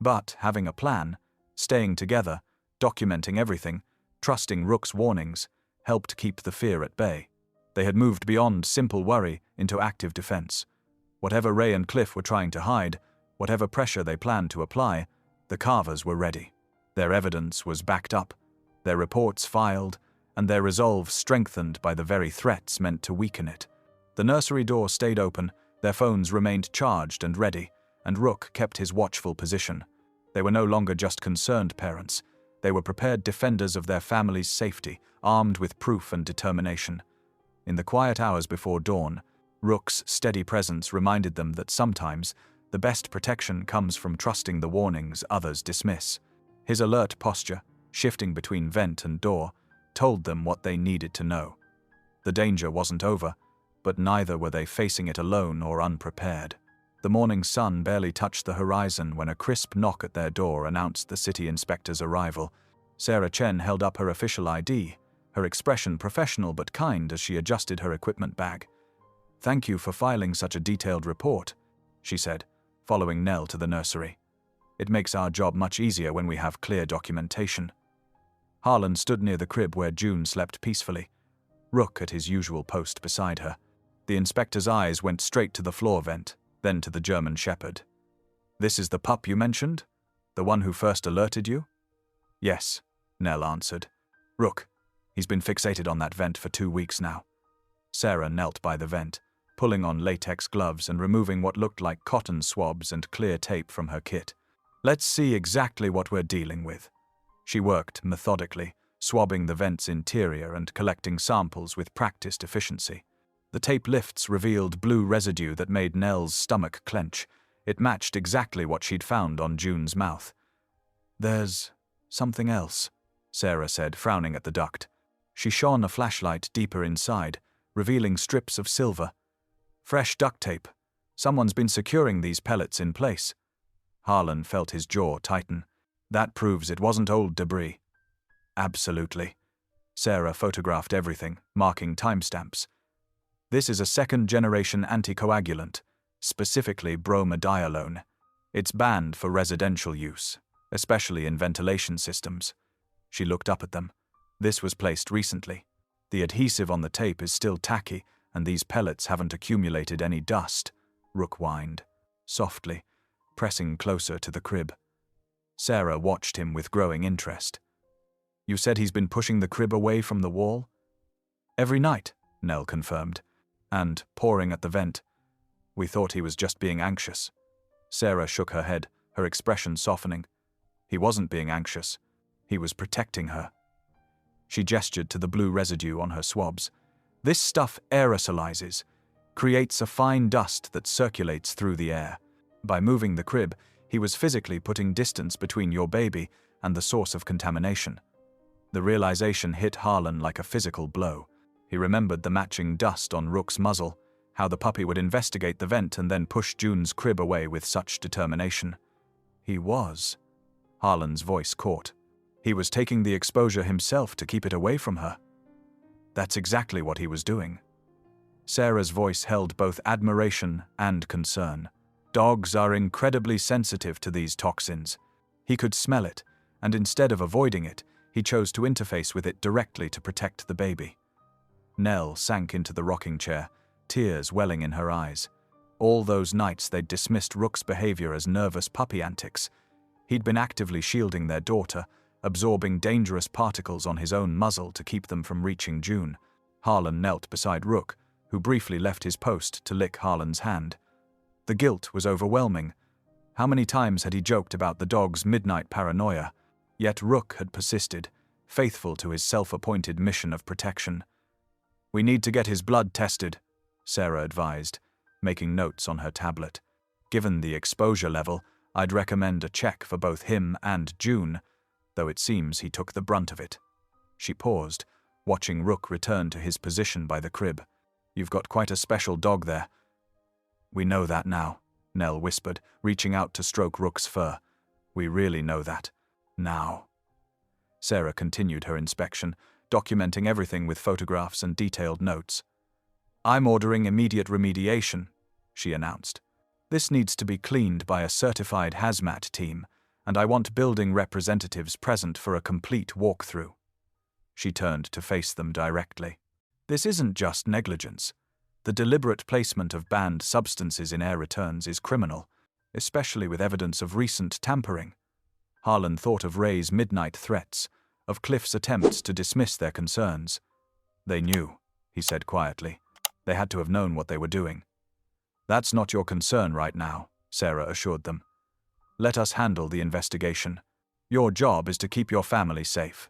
S1: But having a plan, staying together, documenting everything, trusting Rook's warnings, helped keep the fear at bay. They had moved beyond simple worry into active defense. Whatever Ray and Cliff were trying to hide, whatever pressure they planned to apply, the Carvers were ready. Their evidence was backed up, their reports filed, and their resolve strengthened by the very threats meant to weaken it. The nursery door stayed open, their phones remained charged and ready, and Rook kept his watchful position. They were no longer just concerned parents. They were prepared defenders of their family's safety, armed with proof and determination. In the quiet hours before dawn, Rook's steady presence reminded them that sometimes the best protection comes from trusting the warnings others dismiss. His alert posture, shifting between vent and door, told them what they needed to know. The danger wasn't over, but neither were they facing it alone or unprepared. The morning sun barely touched the horizon when a crisp knock at their door announced the city inspector's arrival. Sarah Chen held up her official ID, her expression professional but kind as she adjusted her equipment bag. "Thank you for filing such a detailed report," she said, following Nell to the nursery. "It makes our job much easier when we have clear documentation." Harlan stood near the crib where June slept peacefully, Rook at his usual post beside her. The inspector's eyes went straight to the floor vent, then to the German shepherd. "This is the pup you mentioned? The one who first alerted you?" "Yes," Nell answered. "Rook, he's been fixated on that vent for 2 weeks now." Sarah knelt by the vent, pulling on latex gloves and removing what looked like cotton swabs and clear tape from her kit. "Let's see exactly what we're dealing with." She worked methodically, swabbing the vent's interior and collecting samples with practiced efficiency. The tape lifts revealed blue residue that made Nell's stomach clench. It matched exactly what she'd found on June's mouth. "There's something else," Sarah said, frowning at the duct. She shone a flashlight deeper inside, revealing strips of silver. "Fresh duct tape. Someone's been securing these pellets in place." Harlan felt his jaw tighten. "That proves it wasn't old debris." "Absolutely." Sarah photographed everything, marking timestamps. "This is a second-generation anticoagulant, specifically bromadiolone. It's banned for residential use, especially in ventilation systems." She looked up at them. "This was placed recently. The adhesive on the tape is still tacky, and these pellets haven't accumulated any dust," Rook whined, softly, pressing closer to the crib. Sarah watched him with growing interest. "You said he's been pushing the crib away from the wall?" "Every night," Nell confirmed, "and pouring at the vent. We thought he was just being anxious." Sarah shook her head, her expression softening. "He wasn't being anxious. He was protecting her." She gestured to the blue residue on her swabs. "This stuff aerosolizes, creates a fine dust that circulates through the air. By moving the crib, he was physically putting distance between your baby and the source of contamination." The realization hit Harlan like a physical blow. He remembered the matching dust on Rook's muzzle, how the puppy would investigate the vent and then push June's crib away with such determination. He was. Harlan's voice caught. He was taking the exposure himself to keep it away from her. That's exactly what he was doing. Sarah's voice held both admiration and concern. Dogs are incredibly sensitive to these toxins. He could smell it, and instead of avoiding it, he chose to interface with it directly to protect the baby. Nell sank into the rocking chair, tears welling in her eyes. All those nights they'd dismissed Rook's behavior as nervous puppy antics. He'd been actively shielding their daughter, absorbing dangerous particles on his own muzzle to keep them from reaching June. Harlan knelt beside Rook, who briefly left his post to lick Harlan's hand. The guilt was overwhelming. How many times had he joked about the dog's midnight paranoia? Yet Rook had persisted, faithful to his self-appointed mission of protection. "We need to get his blood tested," Sarah advised, making notes on her tablet. "Given the exposure level, I'd recommend a check for both him and June, though it seems he took the brunt of it." She paused, watching Rook return to his position by the crib. "You've got quite a special dog there." "We know that now," Nell whispered, reaching out to stroke Rook's fur. "We really know that. Now." Sarah continued her inspection, documenting everything with photographs and detailed notes. "I'm ordering immediate remediation," she announced. "This needs to be cleaned by a certified hazmat team, and I want building representatives present for a complete walkthrough." She turned to face them directly. "This isn't just negligence. The deliberate placement of banned substances in air returns is criminal, especially with evidence of recent tampering." Harlan thought of Ray's midnight threats, of Cliff's attempts to dismiss their concerns. "They knew," he said quietly. "They had to have known what they were doing." "That's not your concern right now," Sarah assured them. "Let us handle the investigation. Your job is to keep your family safe."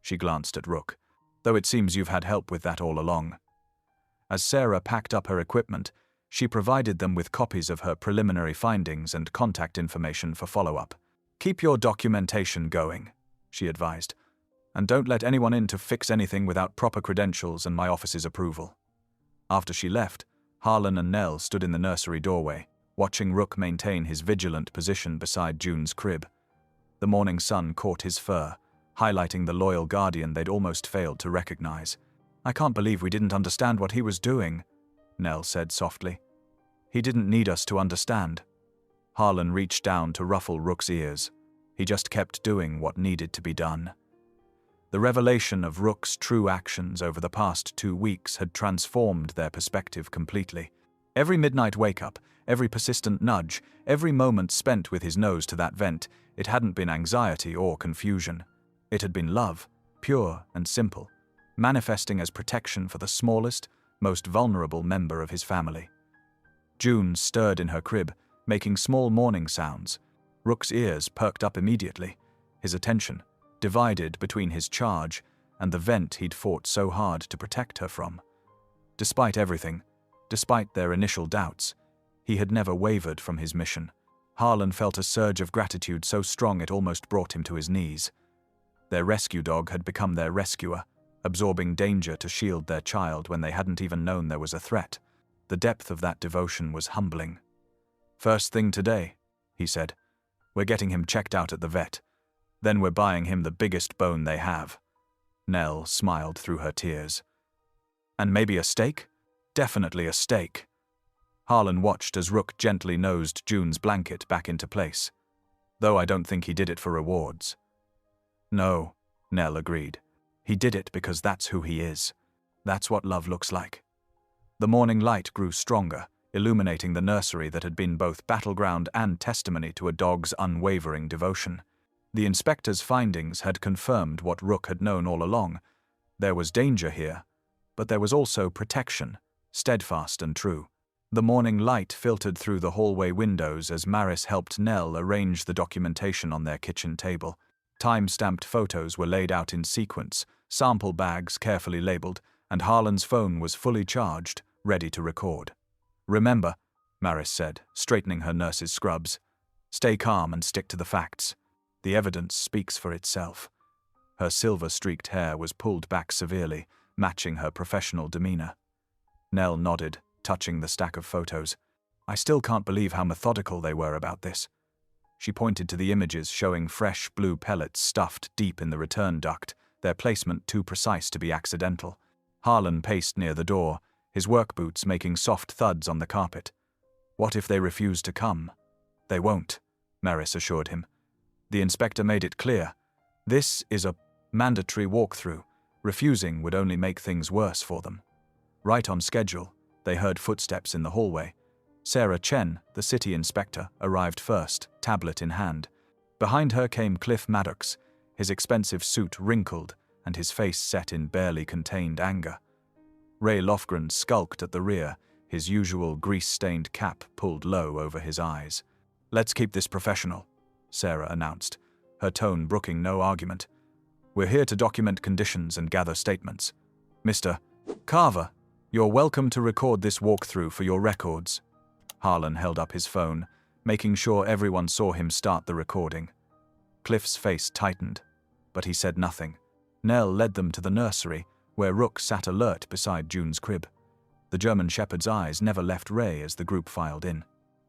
S1: She glanced at Rook. "Though it seems you've had help with that all along." As Sarah packed up her equipment, she provided them with copies of her preliminary findings and contact information for follow-up. "Keep your documentation going," she advised, "and don't let anyone in to fix anything without proper credentials and my office's approval." After she left, Harlan and Nell stood in the nursery doorway, watching Rook maintain his vigilant position beside June's crib. The morning sun caught his fur, highlighting the loyal guardian they'd almost failed to recognize. "I can't believe we didn't understand what he was doing," Nell said softly. "He didn't need us to understand." Harlan reached down to ruffle Rook's ears. He just kept doing what needed to be done. The revelation of Rook's true actions over the past 2 weeks had transformed their perspective completely. Every midnight wake-up, every persistent nudge, every moment spent with his nose to that vent, it hadn't been anxiety or confusion. It had been love, pure and simple, manifesting as protection for the smallest, most vulnerable member of his family. June stirred in her crib, making small morning sounds. Rook's ears perked up immediately, his attention divided between his charge and the vent he'd fought so hard to protect her from. Despite everything, despite their initial doubts, he had never wavered from his mission. Harlan felt a surge of gratitude so strong it almost brought him to his knees. Their rescue dog had become their rescuer, absorbing danger to shield their child when they hadn't even known there was a threat. The depth of that devotion was humbling. "First thing today," he said. "We're getting him checked out at the vet. Then we're buying him the biggest bone they have." Nell smiled through her tears. "And maybe a steak?" "Definitely a steak." Harlan watched as Rook gently nosed June's blanket back into place. "Though I don't think he did it for rewards." "No," Nell agreed. "He did it because that's who he is. That's what love looks like." The morning light grew stronger, illuminating the nursery that had been both battleground and testimony to a dog's unwavering devotion. The inspector's findings had confirmed what Rook had known all along. There was danger here, but there was also protection, steadfast and true. The morning light filtered through the hallway windows as Maris helped Nell arrange the documentation on their kitchen table. Time-stamped photos were laid out in sequence, sample bags carefully labeled, and Harlan's phone was fully charged, ready to record. "Remember," Maris said, straightening her nurse's scrubs, "stay calm and stick to the facts. The evidence speaks for itself." Her silver-streaked hair was pulled back severely, matching her professional demeanor. Nell nodded, touching the stack of photos. "I still can't believe how methodical they were about this." She pointed to the images showing fresh blue pellets stuffed deep in the return duct, their placement too precise to be accidental. Harlan paced near the door, his work boots making soft thuds on the carpet. "What if they refuse to come?" "They won't," Maris assured him. The inspector made it clear. This is a mandatory walkthrough. Refusing would only make things worse for them. Right on schedule, they heard footsteps in the hallway. Sarah Chen, the city inspector, arrived first, tablet in hand. Behind her came Cliff Maddox, his expensive suit wrinkled and his face set in barely contained anger. Ray Lofgren skulked at the rear, his usual grease-stained cap pulled low over his eyes. Let's keep this professional, Sarah announced, her tone brooking no argument. We're here to document conditions and gather statements. Mr. Carver, you're welcome to record this walkthrough for your records. Harlan held up his phone, making sure everyone saw him start the recording. Cliff's face tightened, but he said nothing. Nell led them to the nursery, where Rook sat alert beside June's crib. The German Shepherd's eyes never left Ray as the group filed in.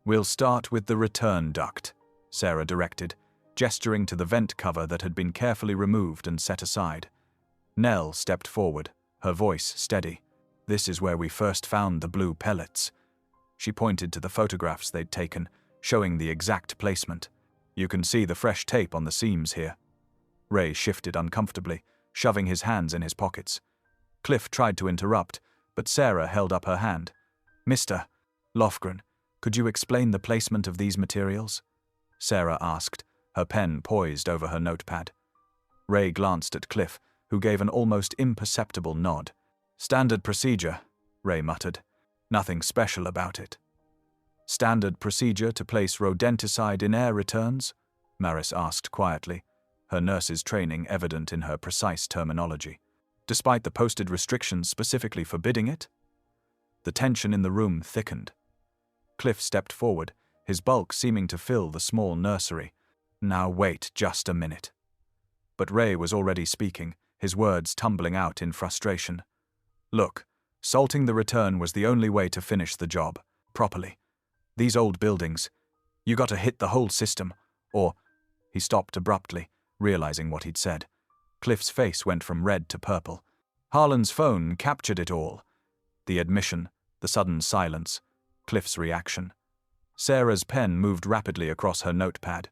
S1: We'll start with the return duct, Sarah directed, gesturing to the vent cover that had been carefully removed and set aside. Nell stepped forward, her voice steady. This is where we first found the blue pellets. She pointed to the photographs they'd taken, showing the exact placement. You can see the fresh tape on the seams here. Ray shifted uncomfortably, shoving his hands in his pockets. Cliff tried to interrupt, but Sarah held up her hand. Mr. Lofgren, could you explain the placement of these materials? Sarah asked, her pen poised over her notepad. Ray glanced at Cliff, who gave an almost imperceptible nod. Standard procedure, Ray muttered. Nothing special about it. Standard procedure to place rodenticide in air returns? Maris asked quietly, her nurse's training evident in her precise terminology. Despite the posted restrictions specifically forbidding it? The tension in the room thickened. Cliff stepped forward, his bulk seeming to fill the small nursery. Now wait just a minute. But Ray was already speaking, his words tumbling out in frustration. Look, salting the return was the only way to finish the job, properly. These old buildings, you got to hit the whole system, or… He stopped abruptly, realizing what he'd said. Cliff's face went from red to purple. Harlan's phone captured it all. The admission, the sudden silence, Cliff's reaction. Sarah's pen moved rapidly across her notepad.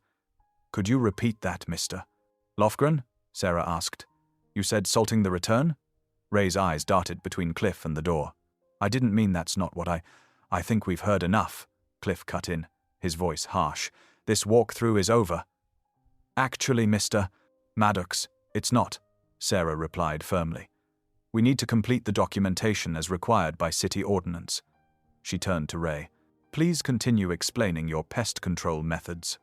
S1: Could you repeat that, Mr. Lofgren? Sarah asked. You said salting the return? Ray's eyes darted between Cliff and the door. I didn't mean that's not what I think we've heard enough, Cliff cut in, his voice harsh. This walkthrough is over. Actually, Mr. Maddox, it's not, Sarah replied firmly. We need to complete the documentation as required by city ordinance. She turned to Ray. Please continue explaining your pest control methods.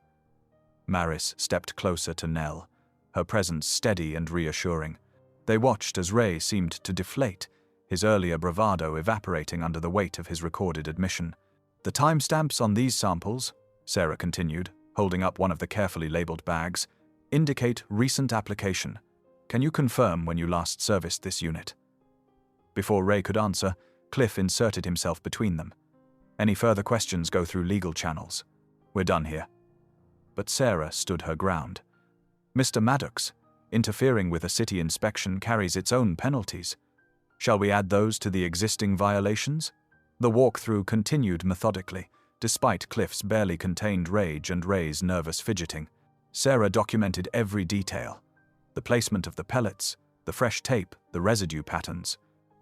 S1: Maris stepped closer to Nell, her presence steady and reassuring. They watched as Ray seemed to deflate, his earlier bravado evaporating under the weight of his recorded admission. The timestamps on these samples, Sarah continued, holding up one of the carefully labeled bags, indicate recent application. Can you confirm when you last serviced this unit? Before Ray could answer, Cliff inserted himself between them. Any further questions go through legal channels. We're done here. But Sarah stood her ground. Mr. Maddox, interfering with a city inspection carries its own penalties. Shall we add those to the existing violations? The walkthrough continued methodically, despite Cliff's barely contained rage and Ray's nervous fidgeting. Sarah documented every detail. The placement of the pellets, the fresh tape, the residue patterns.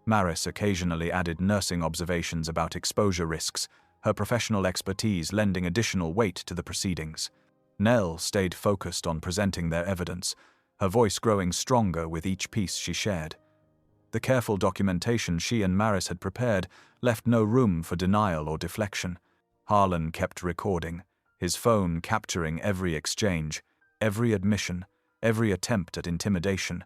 S1: Maris occasionally added nursing observations about exposure risks, her professional expertise lending additional weight to the proceedings. Nell stayed focused on presenting their evidence, her voice growing stronger with each piece she shared. The careful documentation she and Maris had prepared left no room for denial or deflection. Harlan kept recording, his phone capturing every exchange, every admission, every attempt at intimidation.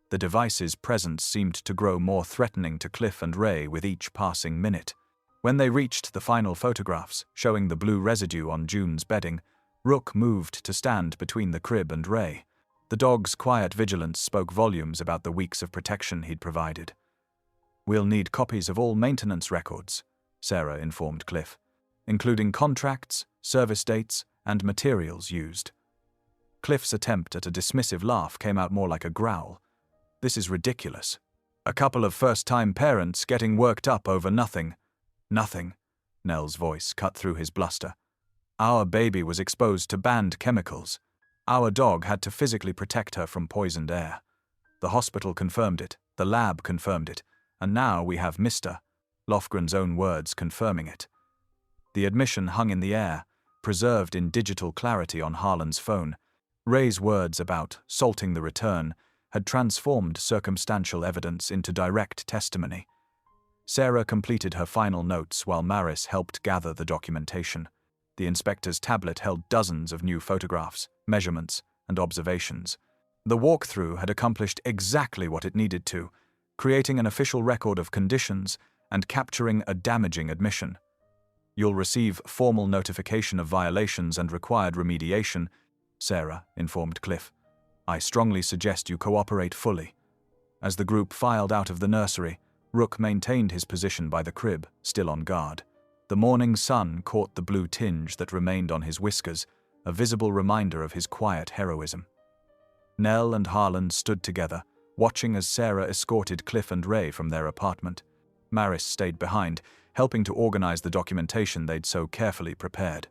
S1: The device's presence seemed to grow more threatening to Cliff and Ray with each passing minute. When they reached the final photographs, showing the blue residue on June's bedding, Rook moved to stand between the crib and Ray. The dog's quiet vigilance spoke volumes about the weeks of protection he'd provided. We'll need copies of all maintenance records, Sarah informed Cliff, including contracts, service dates, and materials used. Cliff's attempt at a dismissive laugh came out more like a growl. This is ridiculous. A couple of first-time parents getting worked up over nothing. Nothing, Nell's voice cut through his bluster. Our baby was exposed to banned chemicals. Our dog had to physically protect her from poisoned air. The hospital confirmed it, the lab confirmed it, and now we have Mr. Lofgren's own words confirming it. The admission hung in the air, preserved in digital clarity on Harlan's phone. Ray's words about salting the return had transformed circumstantial evidence into direct testimony. Sarah completed her final notes while Maris helped gather the documentation. The inspector's tablet held dozens of new photographs, measurements, and observations. The walkthrough had accomplished exactly what it needed to, creating an official record of conditions and capturing a damaging admission. "You'll receive formal notification of violations and required remediation," Sarah informed Cliff. "I strongly suggest you cooperate fully." As the group filed out of the nursery, Rook maintained his position by the crib, still on guard. The morning sun caught the blue tinge that remained on his whiskers, a visible reminder of his quiet heroism. Nell and Harlan stood together, watching as Sarah escorted Cliff and Ray from their apartment. Maris stayed behind, helping to organize the documentation they'd so carefully prepared.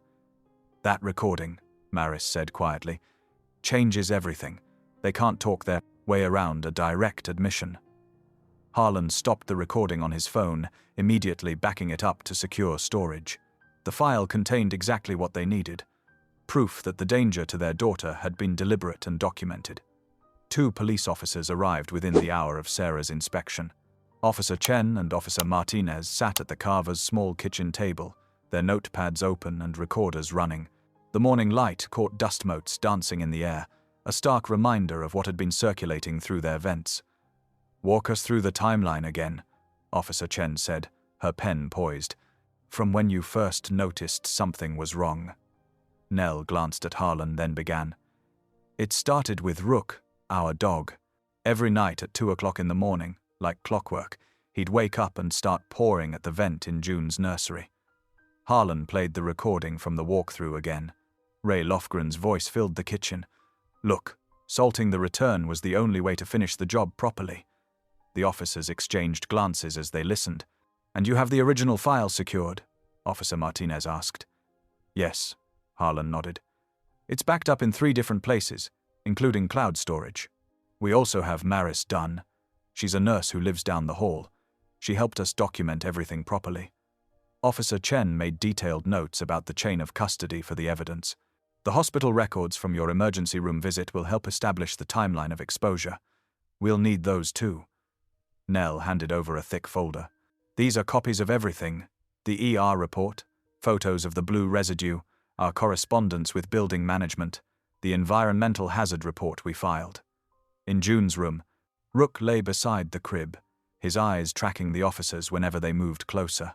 S1: "That recording," Maris said quietly, "changes everything. They can't talk their way around a direct admission." Harlan stopped the recording on his phone, immediately backing it up to secure storage. The file contained exactly what they needed: proof that the danger to their daughter had been deliberate and documented. 2 police officers arrived within the hour of Sarah's inspection. Officer Chen and Officer Martinez sat at the Carver's small kitchen table, their notepads open and recorders running. The morning light caught dust motes dancing in the air, a stark reminder of what had been circulating through their vents. "Walk us through the timeline again," Officer Chen said, her pen poised. "From when you first noticed something was wrong." Nell glanced at Harlan, then began. "It started with Rook, our dog. Every night at 2 o'clock in the morning, like clockwork, he'd wake up and start pawing at the vent in June's nursery." Harlan played the recording from the walkthrough again. Ray Lofgren's voice filled the kitchen. "Look, salting the return was the only way to finish the job properly." The officers exchanged glances as they listened. "And you have the original file secured?" Officer Martinez asked. "Yes," Harlan nodded. "It's backed up in 3 different places, including cloud storage. We also have Maris Dunn. She's a nurse who lives down the hall. She helped us document everything properly." Officer Chen made detailed notes about the chain of custody for the evidence. "The hospital records from your emergency room visit will help establish the timeline of exposure. We'll need those too." Nell handed over a thick folder. "These are copies of everything: the ER report, photos of the blue residue, our correspondence with building management, the environmental hazard report we filed." In June's room, Rook lay beside the crib, his eyes tracking the officers whenever they moved closer.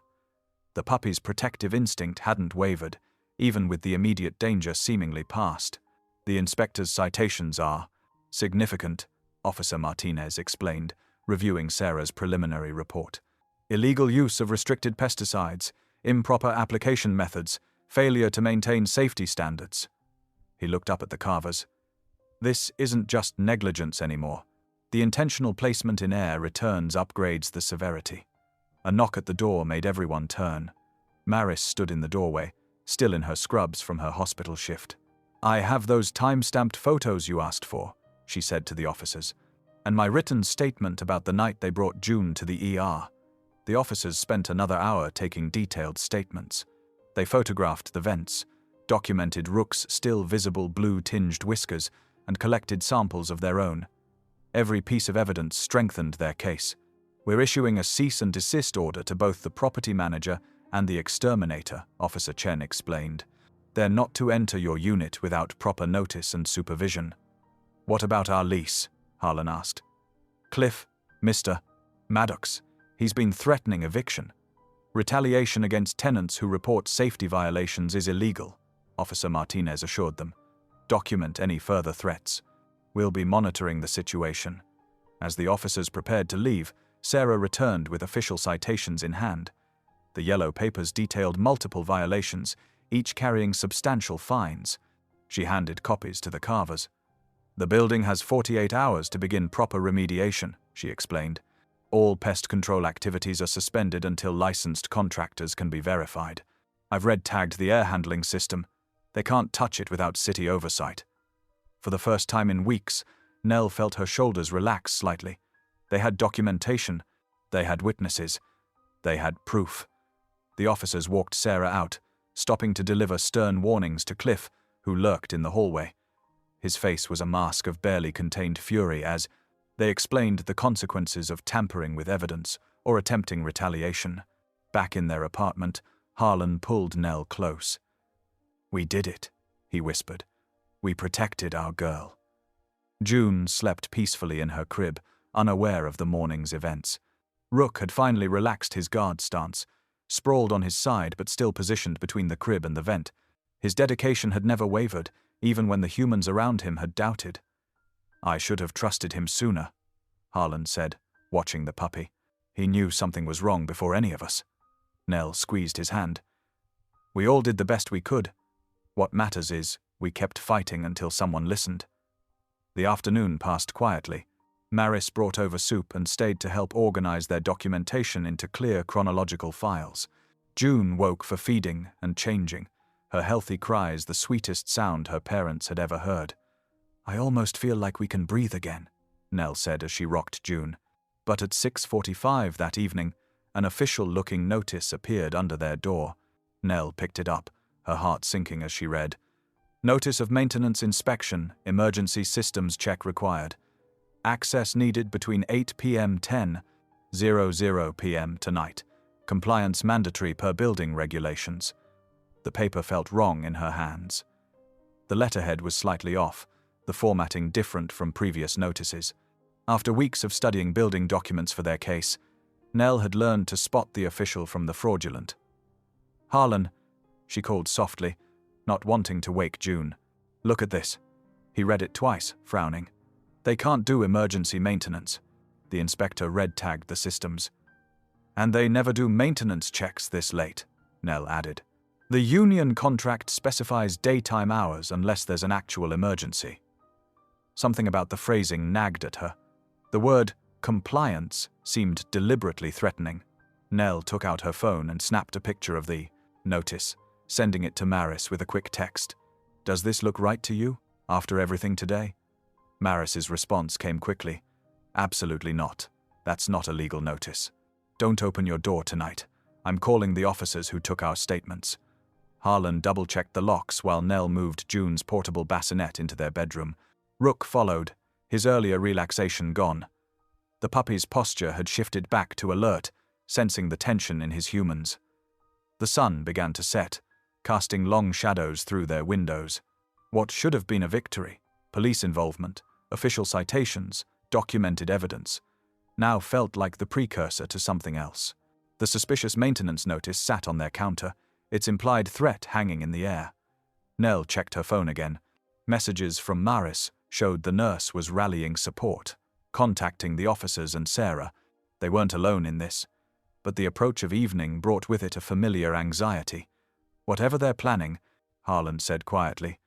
S1: The puppy's protective instinct hadn't wavered, even with the immediate danger seemingly past. "The inspector's citations are significant," Officer Martinez explained, reviewing Sarah's preliminary report. "Illegal use of restricted pesticides, improper application methods, failure to maintain safety standards." He looked up at the Carvers. "This isn't just negligence anymore. The intentional placement in air returns upgrades the severity." A knock at the door made everyone turn. Maris stood in the doorway, still in her scrubs from her hospital shift. "I have those time-stamped photos you asked for," she said to the officers, "and my written statement about the night they brought June to the ER." The officers spent another hour taking detailed statements. They photographed the vents, documented Rook's still visible blue-tinged whiskers, and collected samples of their own. Every piece of evidence strengthened their case. "We're issuing a cease and desist order to both the property manager and the exterminator," Officer Chen explained. "They're not to enter your unit without proper notice and supervision." "What about our lease?" Harlan asked. "Cliff, Mr. Maddox, he's been threatening eviction. Retaliation against tenants who report safety violations is illegal," Officer Martinez assured them. "Document any further threats. We'll be monitoring the situation." As the officers prepared to leave, Sarah returned with official citations in hand. The yellow papers detailed multiple violations, each carrying substantial fines. She handed copies to the Carvers. "The building has 48 hours to begin proper remediation," she explained. "All pest control activities are suspended until licensed contractors can be verified. I've red-tagged the air handling system. They can't touch it without city oversight." For the first time in weeks, Nell felt her shoulders relax slightly. They had documentation. They had witnesses. They had proof. The officers walked Sarah out, stopping to deliver stern warnings to Cliff, who lurked in the hallway. His face was a mask of barely contained fury as they explained the consequences of tampering with evidence or attempting retaliation. Back in their apartment, Harlan pulled Nell close. "We did it," he whispered. "We protected our girl." June slept peacefully in her crib, unaware of the morning's events. Rook had finally relaxed his guard stance, sprawled on his side but still positioned between the crib and the vent. His dedication had never wavered, even when the humans around him had doubted. "I should have trusted him sooner," Harlan said, watching the puppy. "He knew something was wrong before any of us." Nell squeezed his hand. "We all did the best we could. What matters is, we kept fighting until someone listened." The afternoon passed quietly. Maris brought over soup and stayed to help organize their documentation into clear chronological files. June woke for feeding and changing, her healthy cries the sweetest sound her parents had ever heard. "I almost feel like we can breathe again," Nell said as she rocked June. But at 6:45 that evening, an official-looking notice appeared under their door. Nell picked it up, her heart sinking as she read. "Notice of maintenance inspection, emergency systems check required. Access needed between 8 p.m. 10:00 p.m. tonight. Compliance mandatory per building regulations." The paper felt wrong in her hands. The letterhead was slightly off, the formatting different from previous notices. After weeks of studying building documents for their case, Nell had learned to spot the official from the fraudulent. "Harlan," she called softly, not wanting to wake June. "Look at this." He read it twice, frowning. "They can't do emergency maintenance." The inspector red-tagged the systems. "And they never do maintenance checks this late," Nell added. "The union contract specifies daytime hours unless there's an actual emergency." Something about the phrasing nagged at her. The word compliance seemed deliberately threatening. Nell took out her phone and snapped a picture of the notice, sending it to Maris with a quick text. "Does this look right to you, after everything today?" Maris's response came quickly. "Absolutely not. That's not a legal notice. Don't open your door tonight. I'm calling the officers who took our statements." Harlan double-checked the locks while Nell moved June's portable bassinet into their bedroom. Rook followed, his earlier relaxation gone. The puppy's posture had shifted back to alert, sensing the tension in his humans. The sun began to set, casting long shadows through their windows. What should have been a victory, police involvement, official citations, documented evidence, now felt like the precursor to something else. The suspicious maintenance notice sat on their counter, its implied threat hanging in the air. Nell checked her phone again. Messages from Maris showed the nurse was rallying support, contacting the officers and Sarah. They weren't alone in this, but the approach of evening brought with it a familiar anxiety. "Whatever they're planning," Harlan said quietly,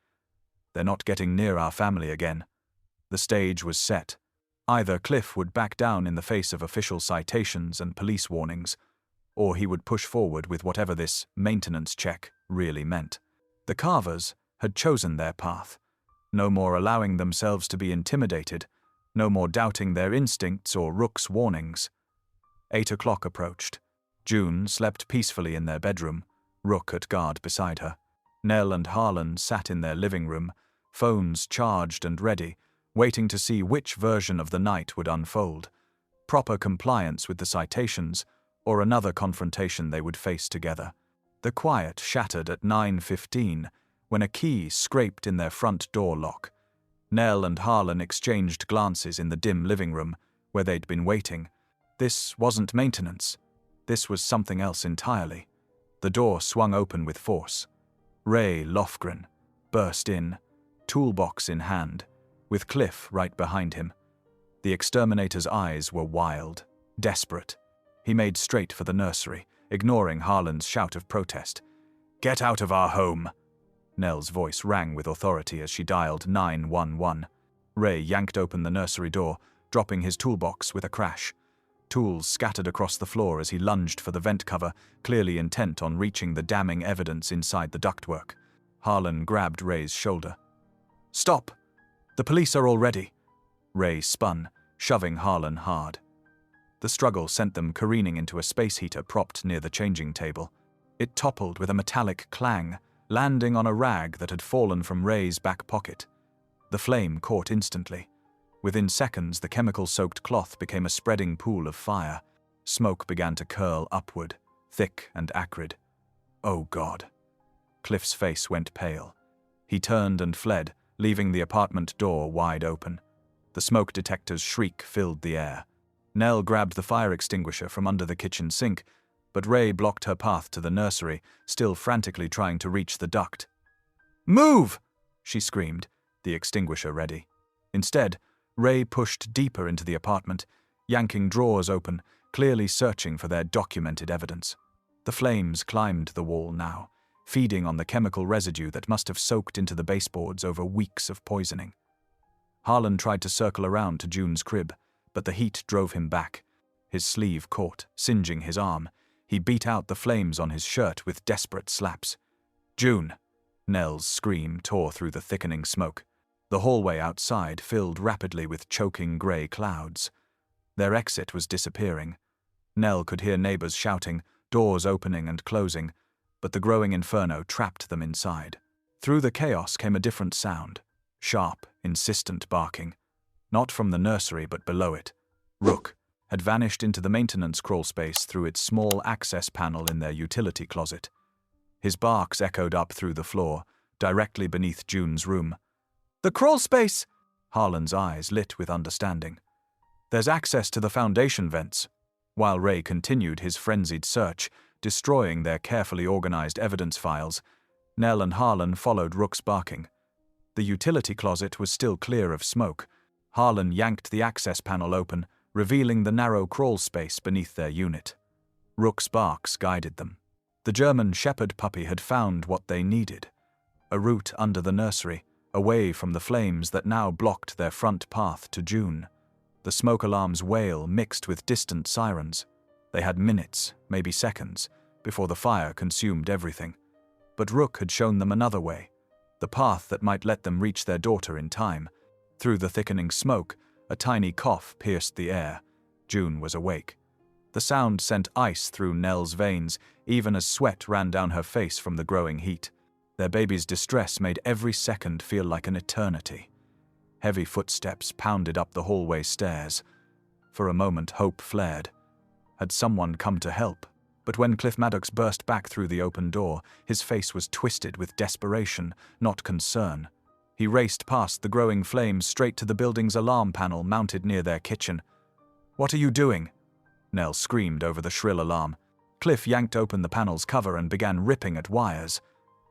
S1: "they're not getting near our family again." The stage was set. Either Cliff would back down in the face of official citations and police warnings, or he would push forward with whatever this maintenance check really meant. The Carvers had chosen their path, no more allowing themselves to be intimidated, no more doubting their instincts or Rook's warnings. 8 o'clock approached. June slept peacefully in their bedroom, Rook at guard beside her. Nell and Harlan sat in their living room, phones charged and ready, waiting to see which version of the night would unfold. Proper compliance with the citations, or another confrontation they would face together. The quiet shattered at 9:15, when a key scraped in their front door lock. Nell and Harlan exchanged glances in the dim living room, where they'd been waiting. This wasn't maintenance. This was something else entirely. The door swung open with force. Ray Lofgren burst in, toolbox in hand, with Cliff right behind him. The exterminator's eyes were wild, desperate. He made straight for the nursery, ignoring Harlan's shout of protest. "Get out of our home!" Nell's voice rang with authority as she dialed 911. Ray yanked open the nursery door, dropping his toolbox with a crash. Tools scattered across the floor as he lunged for the vent cover, clearly intent on reaching the damning evidence inside the ductwork. Harlan grabbed Ray's shoulder. "Stop! The police are already!" Ray spun, shoving Harlan hard. The struggle sent them careening into a space heater propped near the changing table. It toppled with a metallic clang, landing on a rag that had fallen from Ray's back pocket. The flame caught instantly. Within seconds, the chemical-soaked cloth became a spreading pool of fire. Smoke began to curl upward, thick and acrid. "Oh God." Cliff's face went pale. He turned and fled, leaving the apartment door wide open. The smoke detector's shriek filled the air. Nell grabbed the fire extinguisher from under the kitchen sink, but Ray blocked her path to the nursery, still frantically trying to reach the duct. "Move!" she screamed, the extinguisher ready. Instead, Ray pushed deeper into the apartment, yanking drawers open, clearly searching for their documented evidence. The flames climbed the wall now, feeding on the chemical residue that must have soaked into the baseboards over weeks of poisoning. Harlan tried to circle around to June's crib, but the heat drove him back. His sleeve caught, singeing his arm. He beat out the flames on his shirt with desperate slaps. "June!" Nell's scream tore through the thickening smoke. The hallway outside filled rapidly with choking grey clouds. Their exit was disappearing. Nell could hear neighbors shouting, doors opening and closing, but the growing inferno trapped them inside. Through the chaos came a different sound, sharp, insistent barking. Not from the nursery, but below it. Rook had vanished into the maintenance crawlspace through its small access panel in their utility closet. His barks echoed up through the floor, directly beneath June's room. "The crawlspace!" Harlan's eyes lit with understanding. "There's access to the foundation vents." While Ray continued his frenzied search, destroying their carefully organized evidence files, Nell and Harlan followed Rook's barking. The utility closet was still clear of smoke. Harlan yanked the access panel open, revealing the narrow crawl space beneath their unit. Rook's barks guided them. The German shepherd puppy had found what they needed. A route under the nursery, away from the flames that now blocked their front path to June. The smoke alarm's wail mixed with distant sirens. They had minutes, maybe seconds, before the fire consumed everything. But Rook had shown them another way, the path that might let them reach their daughter in time. Through the thickening smoke, a tiny cough pierced the air. June was awake. The sound sent ice through Nell's veins, even as sweat ran down her face from the growing heat. Their baby's distress made every second feel like an eternity. Heavy footsteps pounded up the hallway stairs. For a moment, hope flared. Had someone come to help? But when Cliff Maddox burst back through the open door, his face was twisted with desperation, not concern. He raced past the growing flames straight to the building's alarm panel mounted near their kitchen. "What are you doing?" Nell screamed over the shrill alarm. Cliff yanked open the panel's cover and began ripping at wires.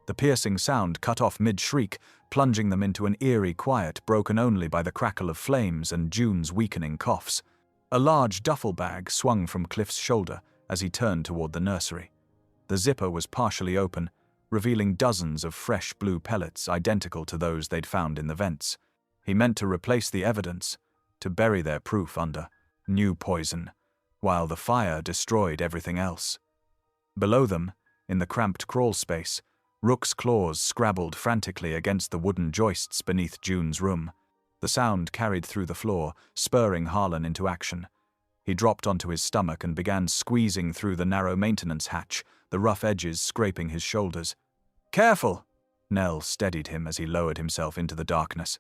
S1: The piercing sound cut off mid-shriek, plunging them into an eerie quiet broken only by the crackle of flames and June's weakening coughs. A large duffel bag swung from Cliff's shoulder as he turned toward the nursery. The zipper was partially open, revealing dozens of fresh blue pellets identical to those they'd found in the vents. He meant to replace the evidence, to bury their proof under new poison, while the fire destroyed everything else. Below them, in the cramped crawl space, Rook's claws scrabbled frantically against the wooden joists beneath June's room. The sound carried through the floor, spurring Harlan into action. He dropped onto his stomach and began squeezing through the narrow maintenance hatch, the rough edges scraping his shoulders. "Careful!" Nell steadied him as he lowered himself into the darkness.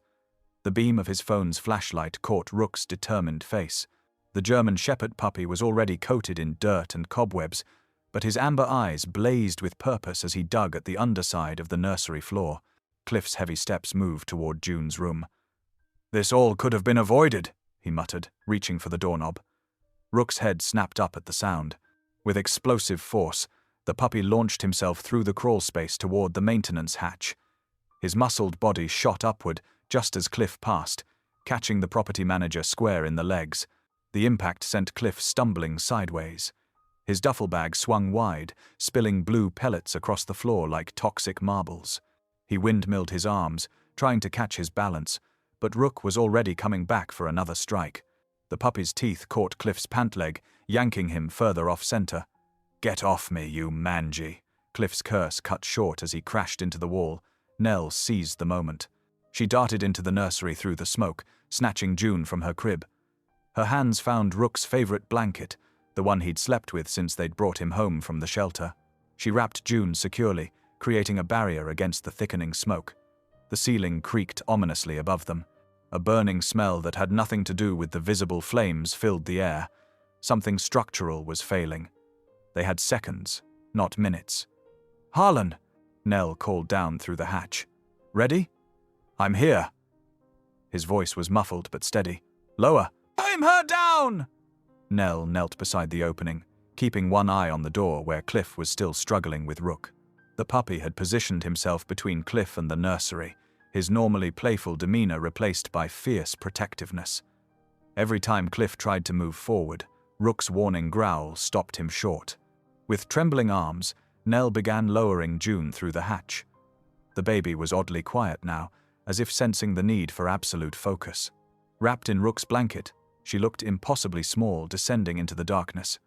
S1: The beam of his phone's flashlight caught Rook's determined face. The German shepherd puppy was already coated in dirt and cobwebs, but his amber eyes blazed with purpose as he dug at the underside of the nursery floor. Cliff's heavy steps moved toward June's room. "This all could have been avoided," he muttered, reaching for the doorknob. Rook's head snapped up at the sound. With explosive force, the puppy launched himself through the crawl space toward the maintenance hatch. His muscled body shot upward just as Cliff passed, catching the property manager square in the legs. The impact sent Cliff stumbling sideways. His duffel bag swung wide, spilling blue pellets across the floor like toxic marbles. He windmilled his arms, trying to catch his balance, but Rook was already coming back for another strike. The puppy's teeth caught Cliff's pant leg, yanking him further off-center. "Get off me, you mangy!" Cliff's curse cut short as he crashed into the wall. Nell seized the moment. She darted into the nursery through the smoke, snatching June from her crib. Her hands found Rook's favorite blanket, the one he'd slept with since they'd brought him home from the shelter. She wrapped June securely, creating a barrier against the thickening smoke. The ceiling creaked ominously above them. A burning smell that had nothing to do with the visible flames filled the air. Something structural was failing. They had seconds, not minutes. "Harlan!" Nell called down through the hatch. "Ready?" "I'm here." His voice was muffled but steady. "Lower." "Aim her down!" Nell knelt beside the opening, keeping one eye on the door where Cliff was still struggling with Rook. The puppy had positioned himself between Cliff and the nursery, his normally playful demeanor replaced by fierce protectiveness. Every time Cliff tried to move forward, Rook's warning growl stopped him short. With trembling arms, Nell began lowering June through the hatch. The baby was oddly quiet now, as if sensing the need for absolute focus. Wrapped in Rook's blanket, she looked impossibly small, descending into the darkness.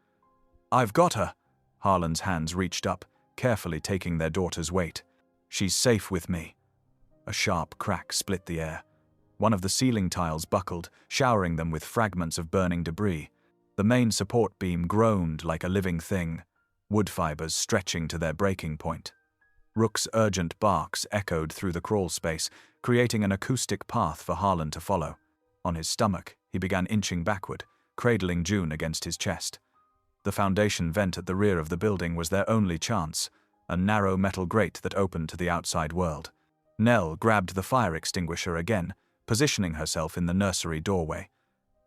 S1: "I've got her." Harlan's hands reached up, carefully taking their daughter's weight. "She's safe with me." A sharp crack split the air. One of the ceiling tiles buckled, showering them with fragments of burning debris. The main support beam groaned like a living thing, wood fibers stretching to their breaking point. Rook's urgent barks echoed through the crawl space, creating an acoustic path for Harlan to follow. On his stomach, he began inching backward, cradling June against his chest. The foundation vent at the rear of the building was their only chance, a narrow metal grate that opened to the outside world. Nell grabbed the fire extinguisher again, positioning herself in the nursery doorway.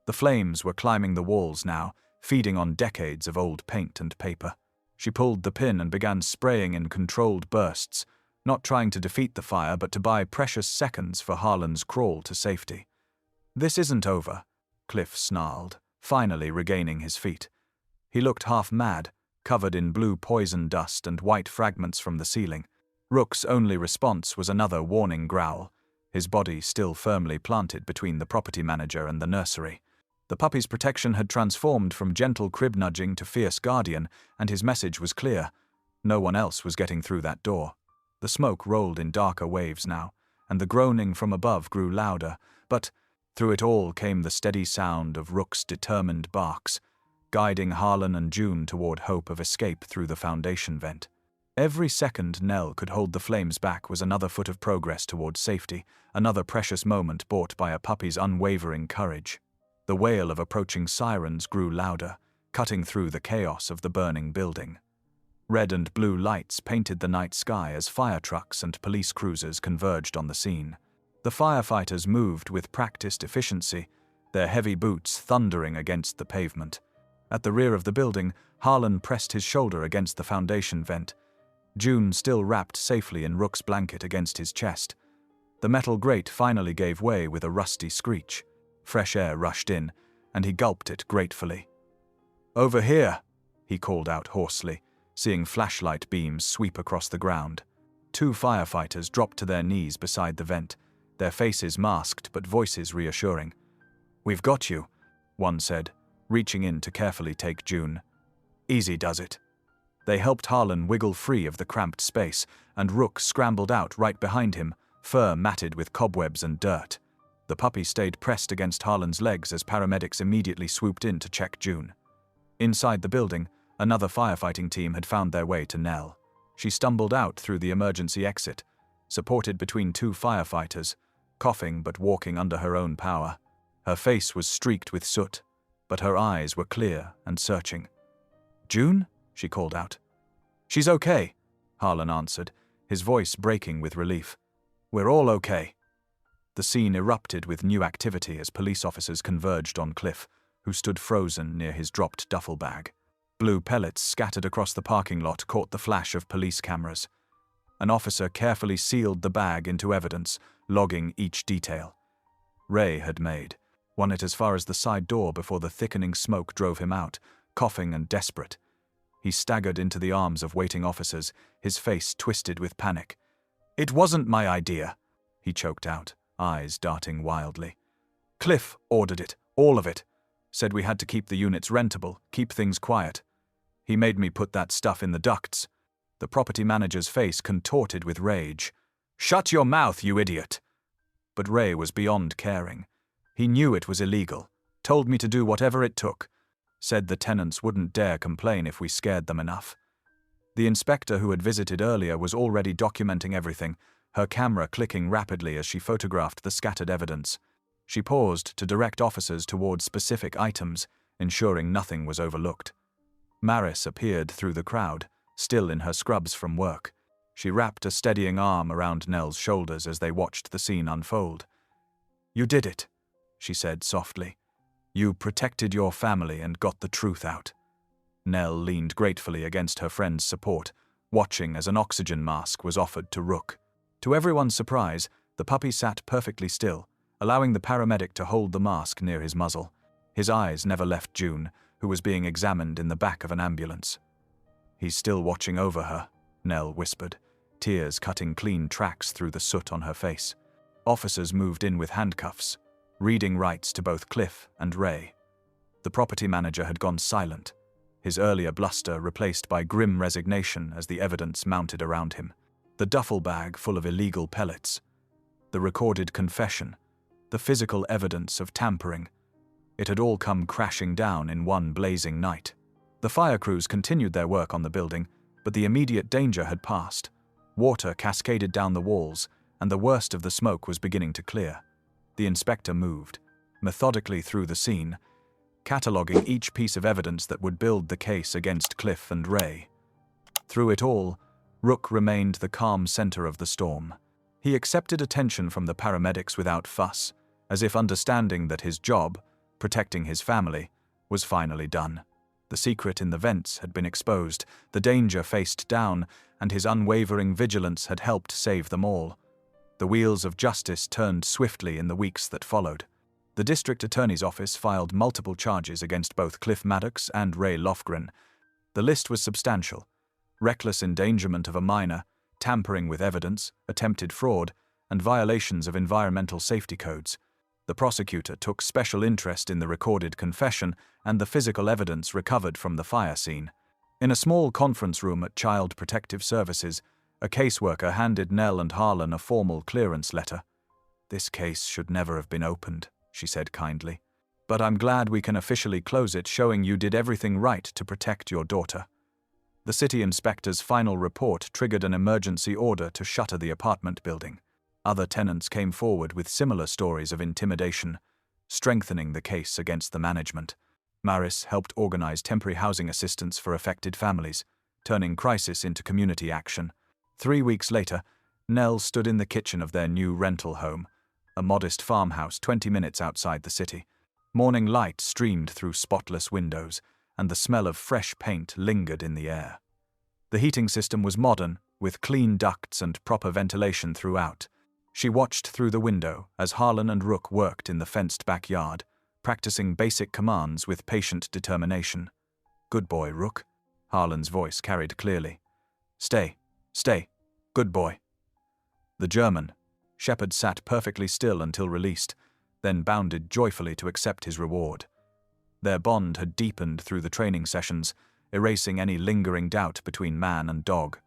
S1: The flames were climbing the walls now, feeding on decades of old paint and paper. She pulled the pin and began spraying in controlled bursts, not trying to defeat the fire but to buy precious seconds for Harlan's crawl to safety. "This isn't over," Cliff snarled, finally regaining his feet. He looked half mad, covered in blue poison dust and white fragments from the ceiling. Rook's only response was another warning growl, his body still firmly planted between the property manager and the nursery. The puppy's protection had transformed from gentle crib nudging to fierce guardian, and his message was clear. No one else was getting through that door. The smoke rolled in darker waves now, and the groaning from above grew louder, but through it all came the steady sound of Rook's determined barks, guiding Harlan and June toward hope of escape through the foundation vent. Every second Nell could hold the flames back was another foot of progress toward safety, another precious moment bought by a puppy's unwavering courage. The wail of approaching sirens grew louder, cutting through the chaos of the burning building. Red and blue lights painted the night sky as fire trucks and police cruisers converged on the scene. The firefighters moved with practiced efficiency, their heavy boots thundering against the pavement. At the rear of the building, Harlan pressed his shoulder against the foundation vent, June still wrapped safely in Rook's blanket against his chest. The metal grate finally gave way with a rusty screech. Fresh air rushed in, and he gulped it gratefully. "Over here," he called out hoarsely, seeing flashlight beams sweep across the ground. Two firefighters dropped to their knees beside the vent, their faces masked but voices reassuring. "We've got you," one said, reaching in to carefully take June. "Easy does it." They helped Harlan wiggle free of the cramped space, and Rook scrambled out right behind him, fur matted with cobwebs and dirt. The puppy stayed pressed against Harlan's legs as paramedics immediately swooped in to check June. Inside the building, another firefighting team had found their way to Nell. She stumbled out through the emergency exit, supported between two firefighters, coughing but walking under her own power. Her face was streaked with soot, but her eyes were clear and searching. "June?" she called out. "She's okay," Harlan answered, his voice breaking with relief. "We're all okay." The scene erupted with new activity as police officers converged on Cliff, who stood frozen near his dropped duffel bag. Blue pellets scattered across the parking lot caught the flash of police cameras. An officer carefully sealed the bag into evidence, logging each detail. Ray had won it as far as the side door before the thickening smoke drove him out, coughing and desperate. He staggered into the arms of waiting officers, his face twisted with panic. "It wasn't my idea," he choked out, eyes darting wildly. "Cliff ordered it, all of it. Said we had to keep the units rentable, keep things quiet. He made me put that stuff in the ducts." The property manager's face contorted with rage. "Shut your mouth, you idiot!" But Ray was beyond caring. He knew it was illegal, told me to do whatever it took. Said the tenants wouldn't dare complain if we scared them enough. The inspector who had visited earlier was already documenting everything, her camera clicking rapidly as she photographed the scattered evidence. She paused to direct officers toward specific items, ensuring nothing was overlooked. Maris appeared through the crowd, still in her scrubs from work. She wrapped a steadying arm around Nell's shoulders as they watched the scene unfold. "You did it," she said softly. "You protected your family and got the truth out." Nell leaned gratefully against her friend's support, watching as an oxygen mask was offered to Rook. To everyone's surprise, the puppy sat perfectly still, allowing the paramedic to hold the mask near his muzzle. His eyes never left June, who was being examined in the back of an ambulance. "He's still watching over her," Nell whispered, tears cutting clean tracks through the soot on her face. Officers moved in with handcuffs, reading rights to both Cliff and Ray. The property manager had gone silent, his earlier bluster replaced by grim resignation as the evidence mounted around him. The duffel bag full of illegal pellets, the recorded confession, the physical evidence of tampering. It had all come crashing down in one blazing night. The fire crews continued their work on the building, but the immediate danger had passed. Water cascaded down the walls, and the worst of the smoke was beginning to clear. The inspector moved, methodically through the scene, cataloguing each piece of evidence that would build the case against Cliff and Ray. Through it all, Rook remained the calm center of the storm. He accepted attention from the paramedics without fuss, as if understanding that his job, protecting his family, was finally done. The secret in the vents had been exposed, the danger faced down, and his unwavering vigilance had helped save them all. The wheels of justice turned swiftly in the weeks that followed. The district attorney's office filed multiple charges against both Cliff Maddox and Ray Lofgren. The list was substantial: reckless endangerment of a minor, tampering with evidence, attempted fraud, and violations of environmental safety codes. The prosecutor took special interest in the recorded confession and the physical evidence recovered from the fire scene. In a small conference room at Child Protective Services, a caseworker handed Nell and Harlan a formal clearance letter. "This case should never have been opened," she said kindly. "But I'm glad we can officially close it, showing you did everything right to protect your daughter." The city inspector's final report triggered an emergency order to shutter the apartment building. Other tenants came forward with similar stories of intimidation, strengthening the case against the management. Maris helped organize temporary housing assistance for affected families, turning crisis into community action. 3 weeks later, Nell stood in the kitchen of their new rental home, a modest farmhouse 20 minutes outside the city. Morning light streamed through spotless windows, and the smell of fresh paint lingered in the air. The heating system was modern, with clean ducts and proper ventilation throughout. She watched through the window as Harlan and Rook worked in the fenced backyard, practicing basic commands with patient determination. "Good boy, Rook," Harlan's voice carried clearly. "Stay, stay, good boy." The German, Shepard, sat perfectly still until released, then bounded joyfully to accept his reward. Their bond had deepened through the training sessions, erasing any lingering doubt between man and dog.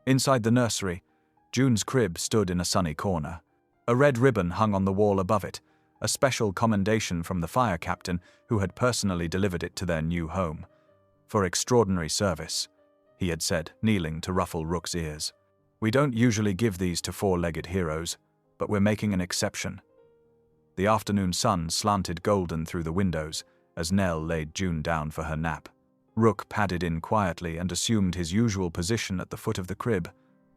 S1: Inside the nursery, June's crib stood in a sunny corner. A red ribbon hung on the wall above it, a special commendation from the fire captain who had personally delivered it to their new home. "For extraordinary service," he had said, kneeling to ruffle Rook's ears. "We don't usually give these to four-legged heroes, but we're making an exception." The afternoon sun slanted golden through the windows as Nell laid June down for her nap. Rook padded in quietly and assumed his usual position at the foot of the crib.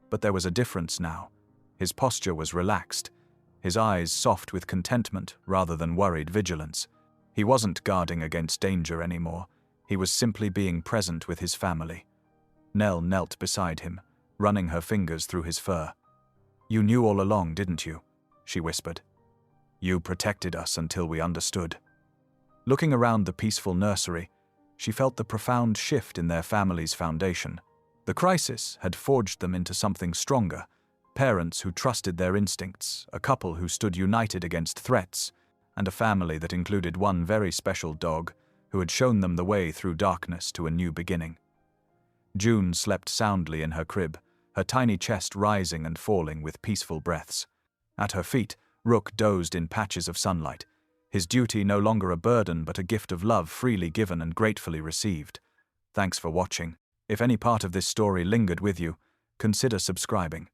S1: But there was a difference now. His posture was relaxed, his eyes soft with contentment rather than worried vigilance. He wasn't guarding against danger anymore. He was simply being present with his family. Nell knelt beside him, running her fingers through his fur. "You knew all along, didn't you?" she whispered. "You protected us until we understood." Looking around the peaceful nursery, she felt the profound shift in their family's foundation. The crisis had forged them into something stronger, parents who trusted their instincts, a couple who stood united against threats, and a family that included one very special dog who had shown them the way through darkness to a new beginning. June slept soundly in her crib, her tiny chest rising and falling with peaceful breaths. At her feet, Rook dozed in patches of sunlight, his duty no longer a burden but a gift of love freely given and gratefully received. Thanks for watching. If any part of this story lingered with you, consider subscribing.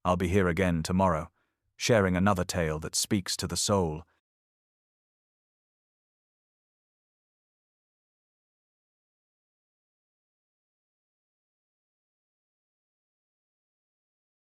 S1: I'll be here again tomorrow, sharing another tale that speaks to the soul